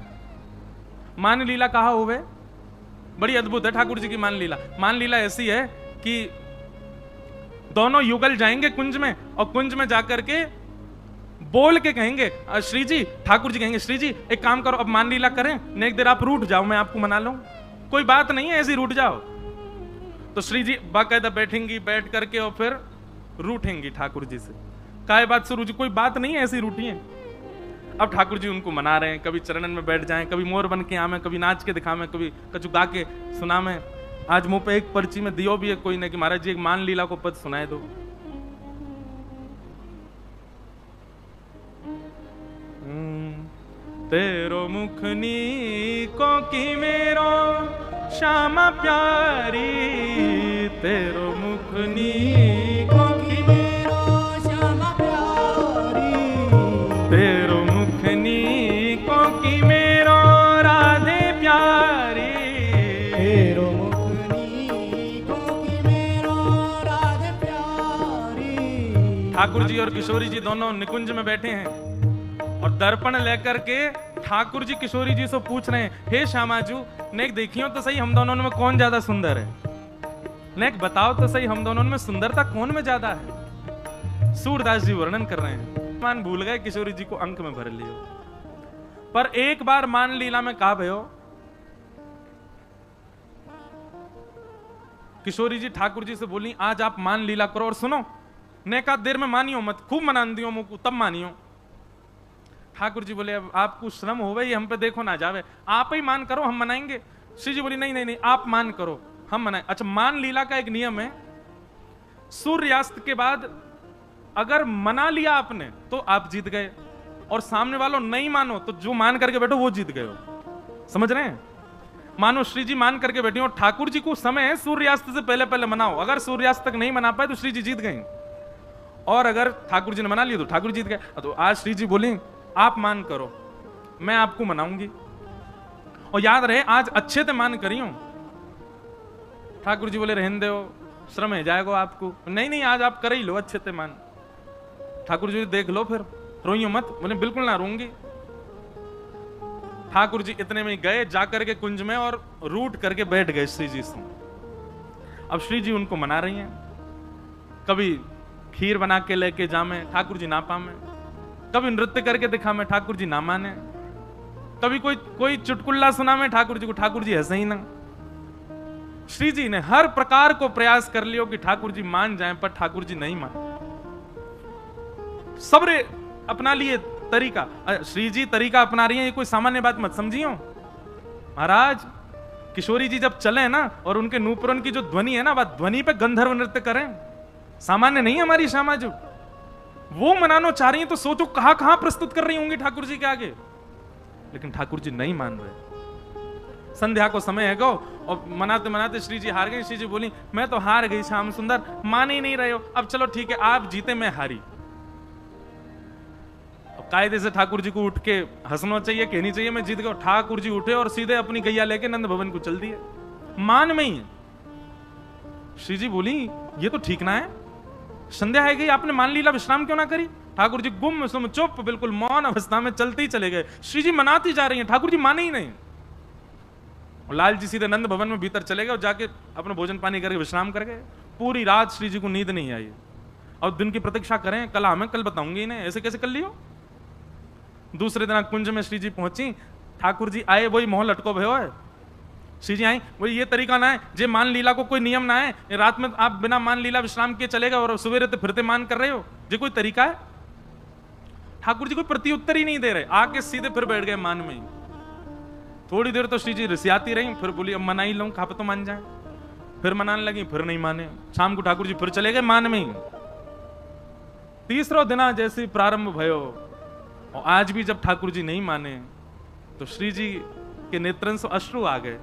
Speaker 1: मान लीला कहा हुए, बड़ी अद्भुत है ठाकुर जी की मान लीला। मान लीला ऐसी है कि दोनों युगल जाएंगे कुंज में, और कुंज में जाकर के बोल के कहेंगे श्री जी, ठाकुर जी कहेंगे श्री जी एक काम करो, अब मान लीला करें, ने एक देर आप रूठ जाओ, मैं आपको मना लूं, कोई बात नहीं है, ऐसी रूठ जाओ। तो श्री जी बाकायदा बैठेंगी, बैठ करके और फिर रूठेंगी ठाकुर जी से। काय बात शुरू जी, कोई बात नहीं है, ऐसी रूठी है। अब ठाकुर जी उनको मना रहे हैं, कभी चरणन में बैठ जाएं, कभी मोर बन के आवे, कभी नाच के दिखावे, कभी कछु गा के सुनावे। आज मुंह पे एक पर्ची में दियो भी है कोई ने कि महाराज जी एक मान लीला को पद सुनाए दो। तेरो मुखनी को की मेरो श्यामा प्यारी, तेरो मुखनी को की मेरो श्यामा प्यारी, तेरो मुखनी को की मेरो राधे प्यारी, तेरो मुखनी को की मेरो राधे प्यारी। ठाकुर जी और किशोरी जी दोनों निकुंज में बैठे हैं और दर्पण लेकर के ठाकुर जी किशोरी जी से पूछ रहे हैं, हे श्यामाजू नेक देखियो तो सही हम दोनों में कौन ज्यादा सुंदर है, नेक बताओ तो सही हम दोनों में सुंदरता कौन में ज्यादा है। सूरदास जी वर्णन कर रहे हैं, मान भूल गए किशोरी जी को अंक में भर लियो। पर एक बार मान लीला में कहा भयो, किशोरी जी ठाकुर जी से बोली आज आप मान लीला करो और सुनो, नेका देर में मानियो मत, खूब मनान दियो मुझको तब मानियो। ठाकुर जी बोले अब आपको श्रम हो गई, हम पे देखो ना जावे, आप ही मान करो हम मनाएंगे। श्री जी बोली नहीं नहीं नहीं आप मान करो हम मनाए। अच्छा, मान लीला का एक नियम है, सूर्यास्त के बाद अगर मना लिया आपने तो आप जीत गए, और सामने वालों नहीं मानो तो जो मान करके बैठो वो जीत गए हो। समझ रहे हैं? मानो श्री जी मान करके बैठी हो, ठाकुर जी को समय है सूर्यास्त से पहले पहले मनाओ, अगर सूर्यास्त तक नहीं मना पाए तो श्री जी जीत गए, और अगर ठाकुर जी ने मना लिया तो ठाकुर जीत गए। तो आज श्री जी बोली आप मान करो मैं आपको मनाऊंगी, और याद रहे आज अच्छे से मान करियो। ठाकुर जी बोले रहने दो, श्रम है जाएगा आपको। नहीं नहीं आज आप कर ही लो अच्छे से मान। ठाकुर जी देख लो फिर रोइयो मत। बोले बिल्कुल ना रोऊंगी। ठाकुर जी इतने में गए जाकर के कुंज में और रूट करके बैठ गए श्री जी से। अब श्री जी उनको मना रही हैं, कभी खीर बना के लेके जामे, ठाकुर जी ना पामे, कभी नृत्य करके दिखा में, ठाकुर जी ना माने, कभी कोई चुटकुल्ला सुना में ठाकुर जी को, ठाकुर जी हंसे ही ना। श्री जी ने हर प्रकार को प्रयास कर लियो कि ठाकुर जी मान जाएं, पर ठाकुर जी नहीं मान। सबरे अपना लिए तरीका, श्री जी तरीका अपना रही है, ये कोई सामान्य बात मत समझियो। महाराज किशोरी जी जब चले ना और उनके नूपुरन की जो ध्वनि है ना, वह ध्वनि पे गंधर्व नृत्य करें, सामान्य नहीं है हमारी श्यामा जी। वो मनानो चाह रही है तो सोचो कहां कहां प्रस्तुत कर रही होंगी ठाकुर जी के आगे। लेकिन ठाकुर जी नहीं मान रहे। संध्या को समय है गो और मनाते मनाते श्री जी हार गई। श्री जी बोली मैं तो हार गई श्याम सुंदर, मान ही नहीं रहे हो। अब चलो ठीक है आप जीते मैं हारी। कायदे से ठाकुर जी को उठ के हंसना चाहिए, कहनी चाहिए मैं जीत गया। ठाकुर जी उठे और सीधे अपनी गैया लेके नंद भवन को चल दिए, मान में ही। श्री जी बोली ये तो ठीक ना है, संध्या है गई आपने मान लीला विश्राम क्यों ना करी। ठाकुर जी गुम सुम चुप बिल्कुल मौन अवस्था में चलते ही चले गए। श्री जी मनाती जा रही हैं, ठाकुर जी माने ही नहीं। और लाल जी सीधे नंद भवन में भीतर चले गए और जाके अपना भोजन पानी करके विश्राम कर गए। पूरी रात श्री जी को नींद नहीं आई और दिन की प्रतीक्षा करें, कल हमें कल बताऊंगी इन्हें, ऐसे कैसे कर लियो। दूसरे दिन कुंज में श्री जी पहुंची, ठाकुर जी आए, वही मोह लटको भयो है। श्री जी आई, वही ये तरीका ना है जे मान लीला को कोई नियम ना है, रात में आप बिना मान लीला विश्राम किए चलेगा और सवेरे तो फिरते मान कर रहे हो, ये कोई तरीका है। ठाकुर जी कोई प्रत्युत्तर ही नहीं दे रहे, आके सीधे फिर बैठ गए मान में ही। थोड़ी देर तो श्री जी रिसियाती रही, फिर बोली अब मना ही लूं, खाप तो मान जाए। फिर मनाने लगी, फिर नहीं माने। शाम को ठाकुर जी फिर चले गए मान में ही। तीसरा दिन जैसे प्रारंभ भयो और आज भी जब ठाकुर जी नहीं माने तो श्री जी के नेत्रन से अश्रु आ गए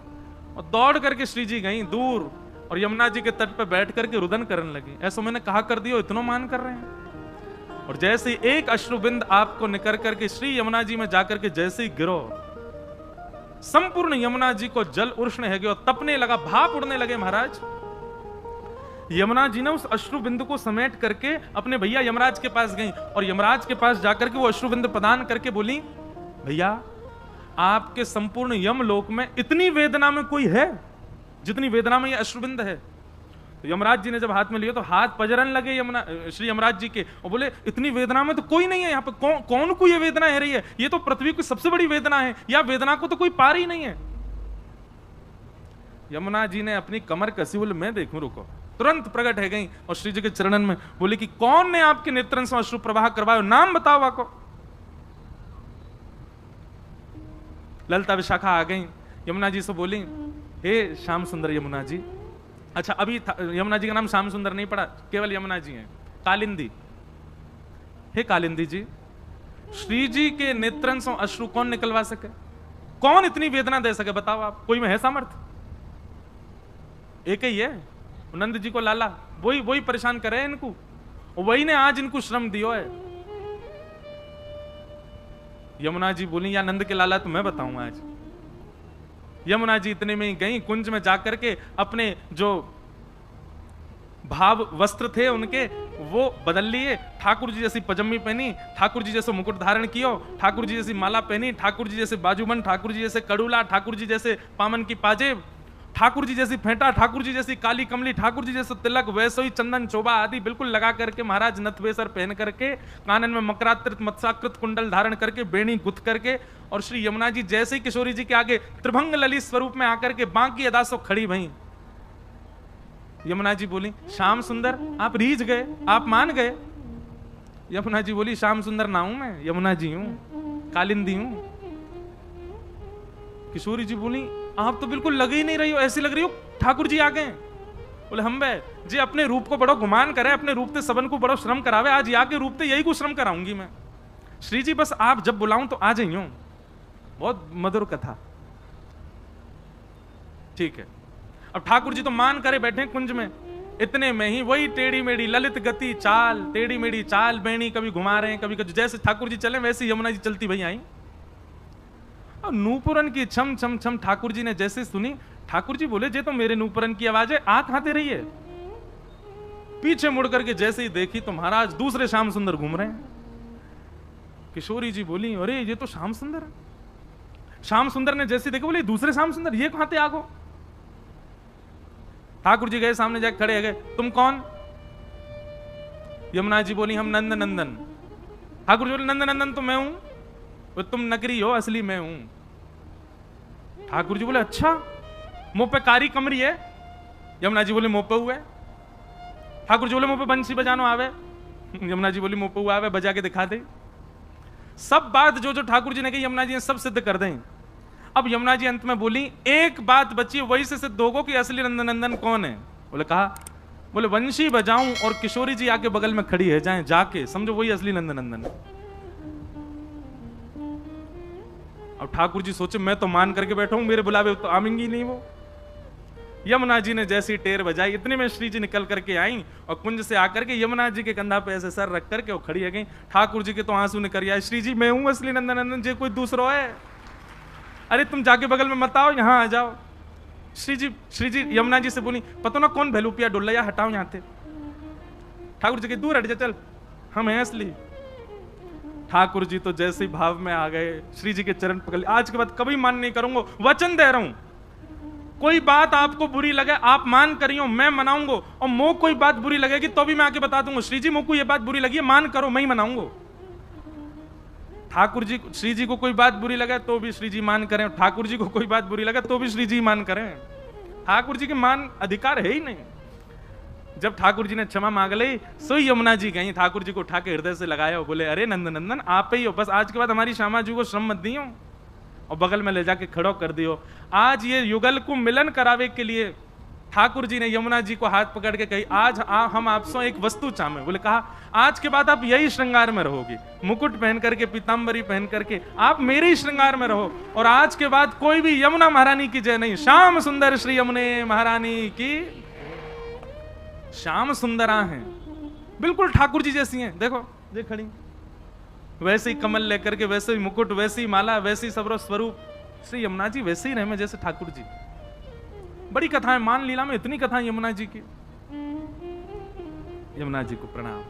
Speaker 1: और दौड़ करके श्री जी गई दूर और यमुना जी के तट पर बैठ करके रुदन करने लगी। ऐसा मैंने कहा कर दियो, इतना मान कर रहे हैं। और जैसे एक अश्रुबिंद आपको निकर करके श्री यमुना जी में जाकर के जैसे ही गिरो, संपूर्ण यमुना जी को जल उष्ण है गया, तपने लगा, भाप उड़ने लगे। महाराज यमुना जी ने उस अश्रुबिंदु को समेट करके अपने भैया यमराज के पास गई और यमराज के पास जाकर के वो अश्रुबिंदु प्रदान करके बोली भैया आपके संपूर्ण यमलोक में इतनी वेदना में कोई है जितनी वेदना में ये अश्रुबिंद है। तो यमराज जी ने जब हाथ में लिया तो हाथ पजरन लगे श्री यमराज जी के और बोले इतनी वेदना में तो कोई नहीं है यहाँ पे, कौन को ये वेदना है रही है, ये तो पृथ्वी की सबसे बड़ी वेदना है, या वेदना को तो कोई पार ही नहीं है। यमुना जी ने अपनी कमर कसी, बोले मैं देखूं, रुको। तुरंत प्रकट है गई और श्री जी के चरणन में बोले कि कौन ने आपके नेत्रन से अश्रु प्रवाह करवाया, नाम बताओ आपको। ललिता विशाखा आ गई, यमुना जी से बोली हे श्याम सुंदर यमुना जी। अच्छा अभी यमुना जी का नाम श्याम सुंदर नहीं पड़ा, केवल यमुना जी हैं। कालिंदी, हे कालिंदी जी, श्री जी के नेत्रन से अश्रु कौन निकलवा सके, कौन इतनी वेदना दे सके, बताओ आप, कोई में है सामर्थ? एक ही है, नंद जी को लाला, वही परेशान करे इनको, वही ने आज इनको श्रम दियो है। यमुना जी बोली या नंद के लाला तो मैं बताऊंगा आज। यमुना जी इतने में ही गई, कुंज में जाकर के अपने जो भाव वस्त्र थे उनके वो बदल लिए, ठाकुर जी जैसी पजम्मी पहनी, ठाकुर जी जैसे मुकुट धारण कियो, ठाकुर जी जैसी माला पहनी, ठाकुर जी जैसे बाजूबंद, ठाकुर जी जैसे कड़ूला, ठाकुर जी जैसे पामन की पाजेब, ठाकुर जी जैसी फेंटा, ठाकुर जी जैसी काली कमली, ठाकुर जी जैसे तिलक, वैसे ही चंदन चोबा आदि बिल्कुल लगा करके महाराज नथवेसर पहन करके, कानन में मकराकृत मत्स्याकृत कुंडल धारण करके, बेणी गुथ करके, और श्री यमुना जी जैसे ही किशोरी जी के आगे त्रिभंग ललित स्वरूप में आकर के बांकी अदा सो खड़ी भई। यमुना जी बोली श्याम सुंदर आप रीझ गए, आप मान गए। यमुना जी बोली श्याम सुंदर ना हूं मैं, यमुना जी हूं, कालिंदी हूं। किशोरी जी बोली आप तो बिल्कुल लग ही नहीं रही हो, ऐसी लग रही हो ठाकुर जी आ गए। बोले हम बे जी अपने रूप को बड़ो गुमान करे, अपने रूप से सबन को बड़ो श्रम करावे, आज यहाँ के रूप से यही को श्रम कराऊंगी मैं। श्री जी बस आप जब बुलाऊं तो आ जाइयो। बहुत मधुर कथा, ठीक है। अब ठाकुर जी तो मान करे बैठे कुंज में, इतने में ही वही टेढ़ी मेढ़ी ललित गति चाल, टेढ़ी मेढ़ी चाल, बेणी कभी घुमा रहे हैं, कभी जैसे ठाकुर जी चले वैसे यमुना जी चलती भई आई। और नूपुरन की छम छम छम ठाकुर जी ने जैसे सुनी, ठाकुर जी बोले जे तो मेरे नूपुरन की आवाज है, आ कहां ते रही है? पीछे मुड़ करके जैसे ही देखी तो महाराज दूसरे श्याम सुंदर घूम रहे हैं। किशोरी जी बोली, अरे ये तो श्याम सुंदर है। श्याम सुंदर ने जैसे देखा, बोले दूसरे श्याम सुंदर, ये कहां थे आगो? ठाकुर जी गए सामने, जाके खड़े गए, तुम कौन? यमुना जी बोली, हम नंद नंदन। ठाकुर जी बोले, नंद नंदन तो मैं हूं, वो तुम नकली हो, असली मैं हूं। ठाकुर जी बोले, अच्छा, मुंह पे कारी कमरी है? यमुना जी बोले, मुंह पे हुआ है। ठाकुर जी बोले, मुंह पे बंसी बजानो आवे? यमुना जी बोली, मुंह पे हुआ आवे, बजा के दिखा दे। सब बात जो जो ठाकुर जी ने कही यमुना जी ने सब सिद्ध कर दें। अब यमुना जी अंत में बोली, एक बात बची, वही से सिद्ध होगो कि असली नंद नंदन कौन है। बोले कहा, बोले वंशी बजाऊं और किशोरी जी आके बगल में खड़ी है जाएं, जाके समझो वही असली नंद नंदन। अब ठाकुर जी सोचे, मैं तो मान करके बैठा हूं, मेरे बुलावे तो आवेंगी नहीं वो। यमुना जी ने जैसी टेर बजाई, इतने में श्री जी निकल करके आई और कुंज से आकर के यमुना जी के कंधा पे ऐसे सर रख करके वो खड़ी है गई। ठाकुर जी के तो आंसू निकल आए, श्री जी मैं हूं असली नंद नंदन, जे कोई दूसरा है? अरे तुम जाके बगल में मत आओ, यहां आ जाओ। श्री जी यमुना जी से बोली, पता ना कौन भेलूपिया डोला, या हटाओ यहां थे। ठाकुर जी के, दूर हट जा, चल, हम हैं असली। ठाकुर जी तो जैसे ही भाव में आ गए, श्री जी के चरण पकड़, आज के बाद कभी मान नहीं करूंगा, वचन दे रहा हूं, कोई बात आपको बुरी लगे आप मान करियो, मैं मनाऊंगा, और मो कोई बात बुरी लगेगी तो भी मैं आके बता दूंगा, श्री जी मुझको ये बात बुरी लगी है, मान करो, मैं ही मनाऊंगा। ठाकुर जी, श्री जी को कोई बात बुरी लगे तो भी श्री जी मान करें, ठाकुर जी को कोई बात बुरी लगे तो भी श्री जी मान करें। ठाकुर जी के मान अधिकार है ही नहीं। जब ठाकुर जी ने क्षमा मांग ली, सोई यमुना जी गई, ठाकुर जी को उठा के हृदय से लगाया, बोले, अरे नंद नंदन आप ही हो, बस आज के बाद हमारी श्यामा जी को श्रम मत दियो, और बगल में ले जाके खड़ो कर दियो। आज ये युगल को मिलन करावे के लिए ठाकुर जी ने यमुना जी को हाथ पकड़ के कही, आज हम आपसे एक वस्तु चाहे। बोले कहा, आज के बाद आप यही श्रृंगार में रहोगी, मुकुट पहन करके, पीतांबरी पहन करके, आप मेरे ही श्रृंगार में रहो, और आज के बाद कोई भी यमुना महारानी की जय नहीं, श्याम सुंदर श्री यमुने महारानी की। श्याम सुंदरा हैं, बिल्कुल ठाकुर जी जैसी हैं, देखो ये खड़ी, वैसे ही कमल लेकर के, वैसे ही मुकुट, वैसी माला, वैसी ही सबरो स्वरूप, श्री यमुना जी वैसे ही रहे जैसे ठाकुर जी। बड़ी कथाएं मान लीला में, इतनी कथाएं यमुना जी की। यमुना जी को प्रणाम।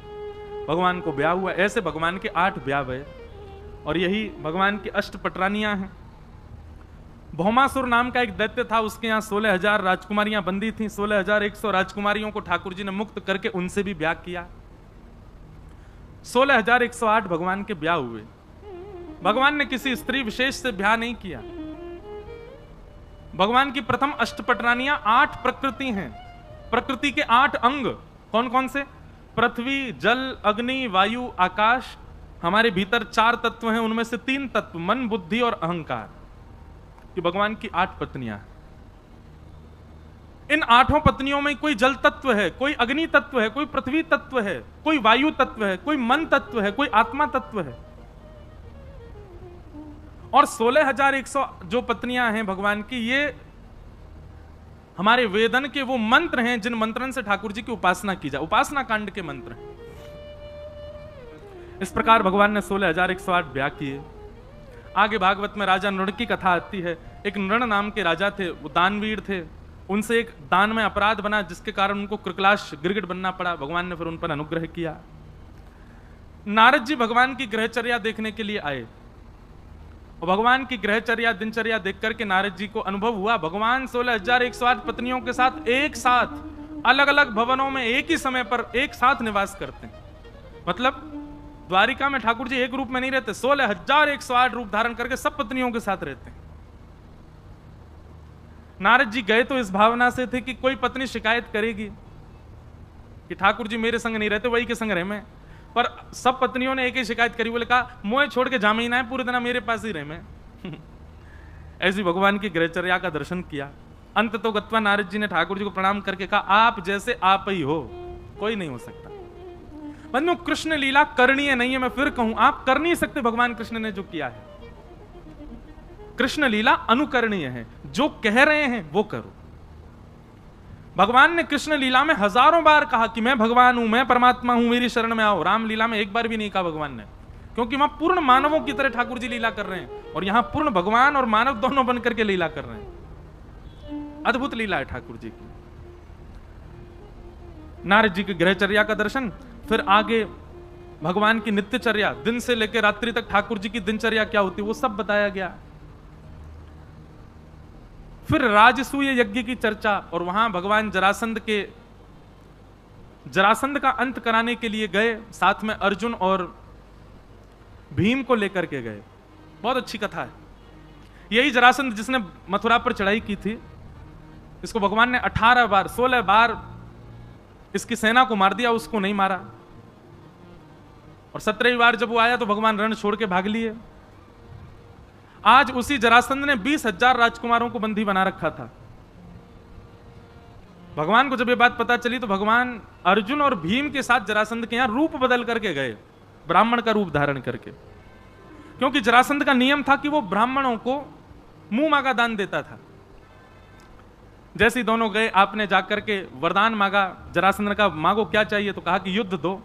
Speaker 1: भगवान को ब्याह हुआ, ऐसे भगवान के 8 ब्याह हुए, और यही भगवान की अष्टपटरानियां हैं। भौमासुर नाम का एक दैत्य था, उसके यहाँ 16,000 राजकुमारियां बंदी थीं। 16,100 राजकुमारियों को ठाकुर जी ने मुक्त करके उनसे भी ब्याह किया। 16,108 भगवान के ब्याह हुए। भगवान ने किसी स्त्री विशेष से ब्याह नहीं किया। भगवान की प्रथम अष्टपटरानियां 8 प्रकृति हैं। प्रकृति के 8 अंग कौन कौन से? पृथ्वी, जल, अग्नि, वायु, आकाश। हमारे भीतर 4 तत्व हैं, उनमें से 3 तत्व मन, बुद्धि और अहंकार। ये भगवान की 8 पत्नियां हैं। इन 8 पत्नियों में कोई जल तत्व है, कोई अग्नि तत्व है, कोई पृथ्वी तत्व है, कोई वायु तत्व है, कोई मन तत्व है, कोई आत्मा तत्व है। और 16,100 जो पत्नियां हैं भगवान की, ये हमारे वेदन के वो मंत्र हैं जिन मंत्रों से ठाकुर जी की उपासना की जाए। उपासना कांड के मंत्र हैं। इस प्रकार भगवान ने 16,108 ब्याह किए। आगे भागवत में राजा नृण की कथा आती है। एक नृण नाम के राजा थे, वो दानवीर थे। उनसे एक दान में अपराध बना, जिसके कारण उनको कृकलाश गिरगिट बनना पड़ा। भगवान ने फिर उन पर अनुग्रह किया। नारद जी भगवान की ग्रहचर्या देखने के लिए आए, और भगवान की ग्रहचर्या, दिनचर्या देख करके नारद जी को अनुभव हुआ, भगवान 16,108 पत्नियों के साथ एक साथ अलग अलग भवनों में एक ही समय पर एक साथ निवास करते हैं। मतलब द्वारिका में ठाकुर जी एक रूप में नहीं रहते, 16,108 रूप धारण करके सब पत्नियों के साथ रहते हैं। नारद जी गए तो इस भावना से थे कि कोई पत्नी शिकायत करेगी कि ठाकुर जी मेरे संग नहीं रहते, वही के संग रहे मैं। पर सब पत्नियों ने एक ही शिकायत करी, बोले कहा मोए छोड़ के जामे ही ना है, पूरे दिन मेरे पास ही रहे मैं। ऐसी भगवान की ग्रहचर्या का दर्शन किया। अंत तो गत्वा नारद जी ने ठाकुर जी को प्रणाम करके कहा, आप जैसे आप ही हो, कोई नहीं हो सकता। बंधु, कृष्ण लीला करणीय नहीं है। मैं फिर कहूं, आप कर नहीं सकते भगवान कृष्ण ने जो किया है। कृष्ण लीला अनुकरणीय है, जो कह रहे हैं वो करो। भगवान ने कृष्ण लीला में हजारों बार कहा कि मैं भगवान हूं, मैं परमात्मा हूं, मेरी शरण में आओ। राम लीला में एक बार भी नहीं कहा भगवान ने, क्योंकि वहां पूर्ण मानवों की तरह ठाकुर जी लीला कर रहे हैं, और यहां पूर्ण भगवान और मानव दोनों बनकर के लीला कर रहे हैं। अद्भुत लीला है ठाकुर जी की। नारद जी की गृहचर्या का दर्शन, फिर आगे भगवान की नित्यचर्या, दिन से लेकर रात्रि तक ठाकुर जी की दिनचर्या क्या होती है वो सब बताया गया। फिर राजसूय यज्ञ की चर्चा, और वहां भगवान जरासंध का अंत कराने के लिए गए, साथ में अर्जुन और भीम को लेकर के गए। बहुत अच्छी कथा है। यही जरासंध जिसने मथुरा पर चढ़ाई की थी, इसको भगवान ने 18 बार 16 बार इसकी सेना को मार दिया, उसको नहीं मारा। और 17वीं बार जब वो आया तो भगवान रण छोड़ के भाग लिए। आज उसी जरासंध ने 20,000 राजकुमारों को बंदी बना रखा था। भगवान को जब ये बात पता चली तो भगवान अर्जुन और भीम के साथ जरासंध के यहां रूप बदल करके गए, ब्राह्मण का रूप धारण करके, क्योंकि जरासंध का नियम था कि वो ब्राह्मणों को मुंह मांगा दान देता था। जैसे ही दोनों गए, आपने जाकर के वरदान मांगा, जरासंध ने कहा मांगो क्या चाहिए, तो कहा कि युद्ध दो।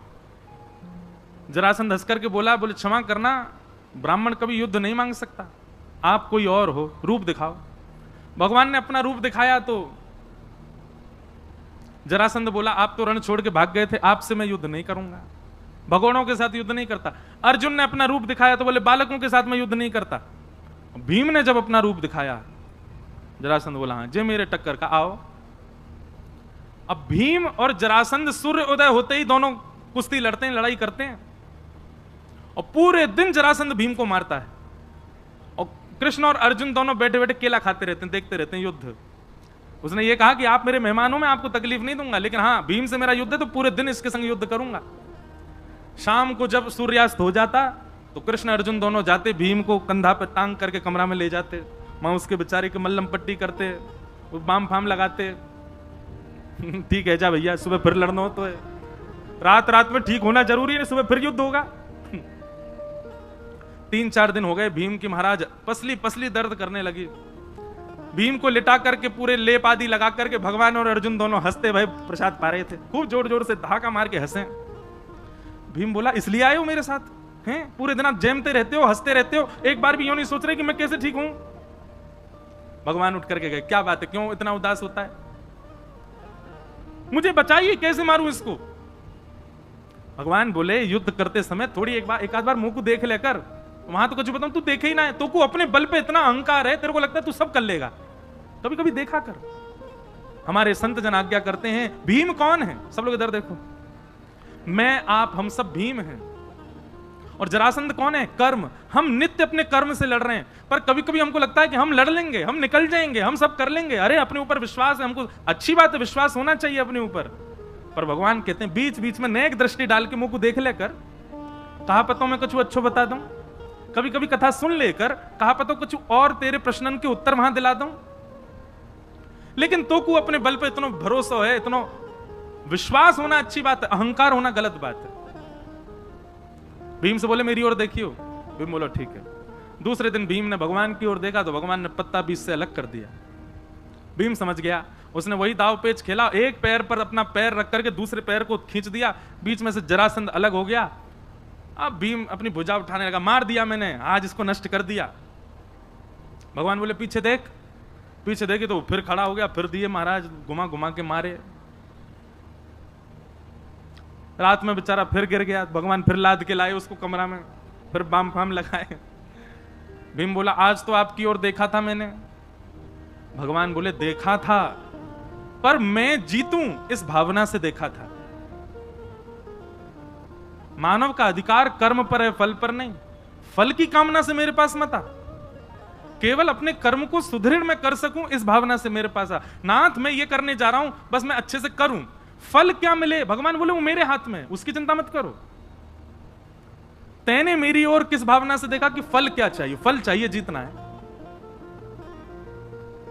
Speaker 1: जरासंध हंस करके बोले क्षमा करना, ब्राह्मण कभी युद्ध नहीं मांग सकता, आप कोई और हो, रूप दिखाओ। भगवान ने अपना रूप दिखाया तो जरासंध बोला आप तो रण छोड़ के भाग गए थे, आपसे मैं युद्ध नहीं करूंगा, भगोड़ों के साथ युद्ध नहीं करता। अर्जुन ने अपना रूप दिखाया तो बोले बालकों के साथ मैं युद्ध नहीं करता। भीम ने जब अपना रूप दिखाया, जरासंध बोला हाँ जे मेरे टक्कर का आओ। अब भीम और जरासंध सूर्य उदय होते ही दोनों कुश्ती लड़ते हैं, लड़ाई करते हैं, और पूरे दिन जरासंध भीम को मारता है, और कृष्ण और अर्जुन दोनों बैठे बैठे केला खाते रहते हैं, देखते रहते हैं युद्ध। उसने ये कहा कि आप मेरे मेहमान हो, मैं आपको तकलीफ नहीं दूंगा, लेकिन हाँ भीम से मेरा युद्ध है तो पूरे दिन इसके संग युद्ध करूंगा। शाम को जब सूर्यास्त हो जाता तो कृष्ण अर्जुन दोनों जाते, भीम को कंधा पर टांग करके कमरा में ले जाते, वहां उसके बेचारे की मल्लम पट्टी करते, वो बाम फाम लगाते। ठीक है जा भैया, सुबह फिर लड़ना हो तो है, रात में ठीक होना जरूरी है, सुबह फिर युद्ध होगा। 3-4 दिन हो गए, भीम की महाराज पसली दर्द करने लगी। भीम को लिटा करके पूरे लेप आदि लगा करके भगवान और अर्जुन दोनों हंसते भाई प्रसाद पा रहे थे, खूब जोर जोर से धाका मार के हंसे। भीम बोला इसलिए आए हो मेरे साथ हैं, पूरे दिन आप जैमते रहते हो, हंसते रहते हो, एक बार भी यूं नहीं सोच रहे कि मैं कैसे ठीक हूं। भगवान उठ करके गए, क्या बात है, क्यों इतना उदास होता है, मुझे बचाइए, कैसे मारूं इसको। भगवान बोले युद्ध करते समय थोड़ी एक आध बार मुंह को देख लेकर, वहां तो कुछ बताऊं तू देखे ही ना है, तो को अपने बल पे इतना अहंकार है, तेरे को लगता है तू सब कर लेगा, कभी कभी देखा कर। हमारे संत जन आज्ञा करते हैं, भीम कौन है, सब लोग इधर देखो, मैं आप हम सब भीम हैं। और जरासंध कौन है, कर्म। हम नित्य अपने कर्म से लड़ रहे हैं, पर कभी कभी हमको लगता है कि हम लड़ लेंगे, हम निकल जाएंगे, हम सब कर लेंगे। अरे अपने ऊपर विश्वास है, हमको अच्छी बात है, विश्वास होना चाहिए अपने ऊपर। पर भगवान कहते हैं बीच बीच में नेक दृष्टि डाल के मुंह को देख लेकर, कहा पता मैं कुछ अच्छो बता दूं, कभी कभी कथा सुन लेकर कहा पता कुछ और तेरे प्रश्न के उत्तर वहां दिला दूं। लेकिन तो को अपने बल पे इतना भरोसा है, इतना विश्वास होना अच्छी बात है, अहंकार होना गलत बात है। भीम से बोले मेरी ओर देखियो, भीम बोलो ठीक है। दूसरे दिन भीम ने भगवान की ओर देखा तो भगवान ने पत्ता बीच से अलग कर दिया। भीम समझ गया, उसने वही दाव पेच खेला, एक पैर पर अपना पैर रख करके दूसरे पैर को खींच दिया, बीच में से जरासंध अलग हो गया। अब भीम अपनी भुजा उठाने लगा, मार दिया मैंने, आज इसको नष्ट कर दिया। भगवान बोले पीछे देख, पीछे देखे तो फिर खड़ा हो गया, फिर दिए महाराज घुमा घुमा के मारे। रात में बेचारा फिर गिर गया, भगवान फिर लाद के लाए उसको कमरा में, फिर बाम फाम लगाए। भीम बोला आज तो आपकी ओर देखा था मैंने। भगवान बोले देखा था, पर मैं जीतूं इस भावना से देखा था। मानव का अधिकार कर्म पर है, फल पर नहीं। फल की कामना से मेरे पास मत आ, केवल अपने कर्म को सुदृढ़ मैं कर सकूं इस भावना से मेरे पास आ। नाथ मैं ये करने जा रहा हूं, बस मैं अच्छे से करूं, फल क्या मिले भगवान बोले वो मेरे हाथ में, उसकी चिंता मत करो। तैने मेरी ओर किस भावना से देखा कि फल क्या चाहिए, फल चाहिए जीतना है,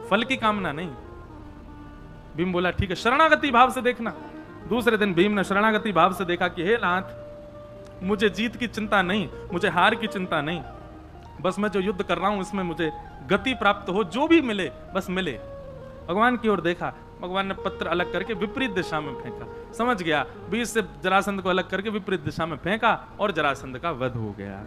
Speaker 1: फल की कामना नहीं। भीम बोला ठीक है, शरणागति भाव से देखना। दूसरे दिन भीम ने शरणागति भाव से देखा कि हे नाथ मुझे जीत की चिंता नहीं, मुझे हार की चिंता नहीं, बस मैं जो युद्ध कर रहा हूं इसमें मुझे गति प्राप्त हो, जो भी मिले बस मिले। भगवान की ओर देखा, भगवान ने पत्र अलग करके विपरीत दिशा में फेंका, समझ गया, बीच से जरासंध को अलग करके विपरीत दिशा में फेंका और जरासंध का वध हो गया।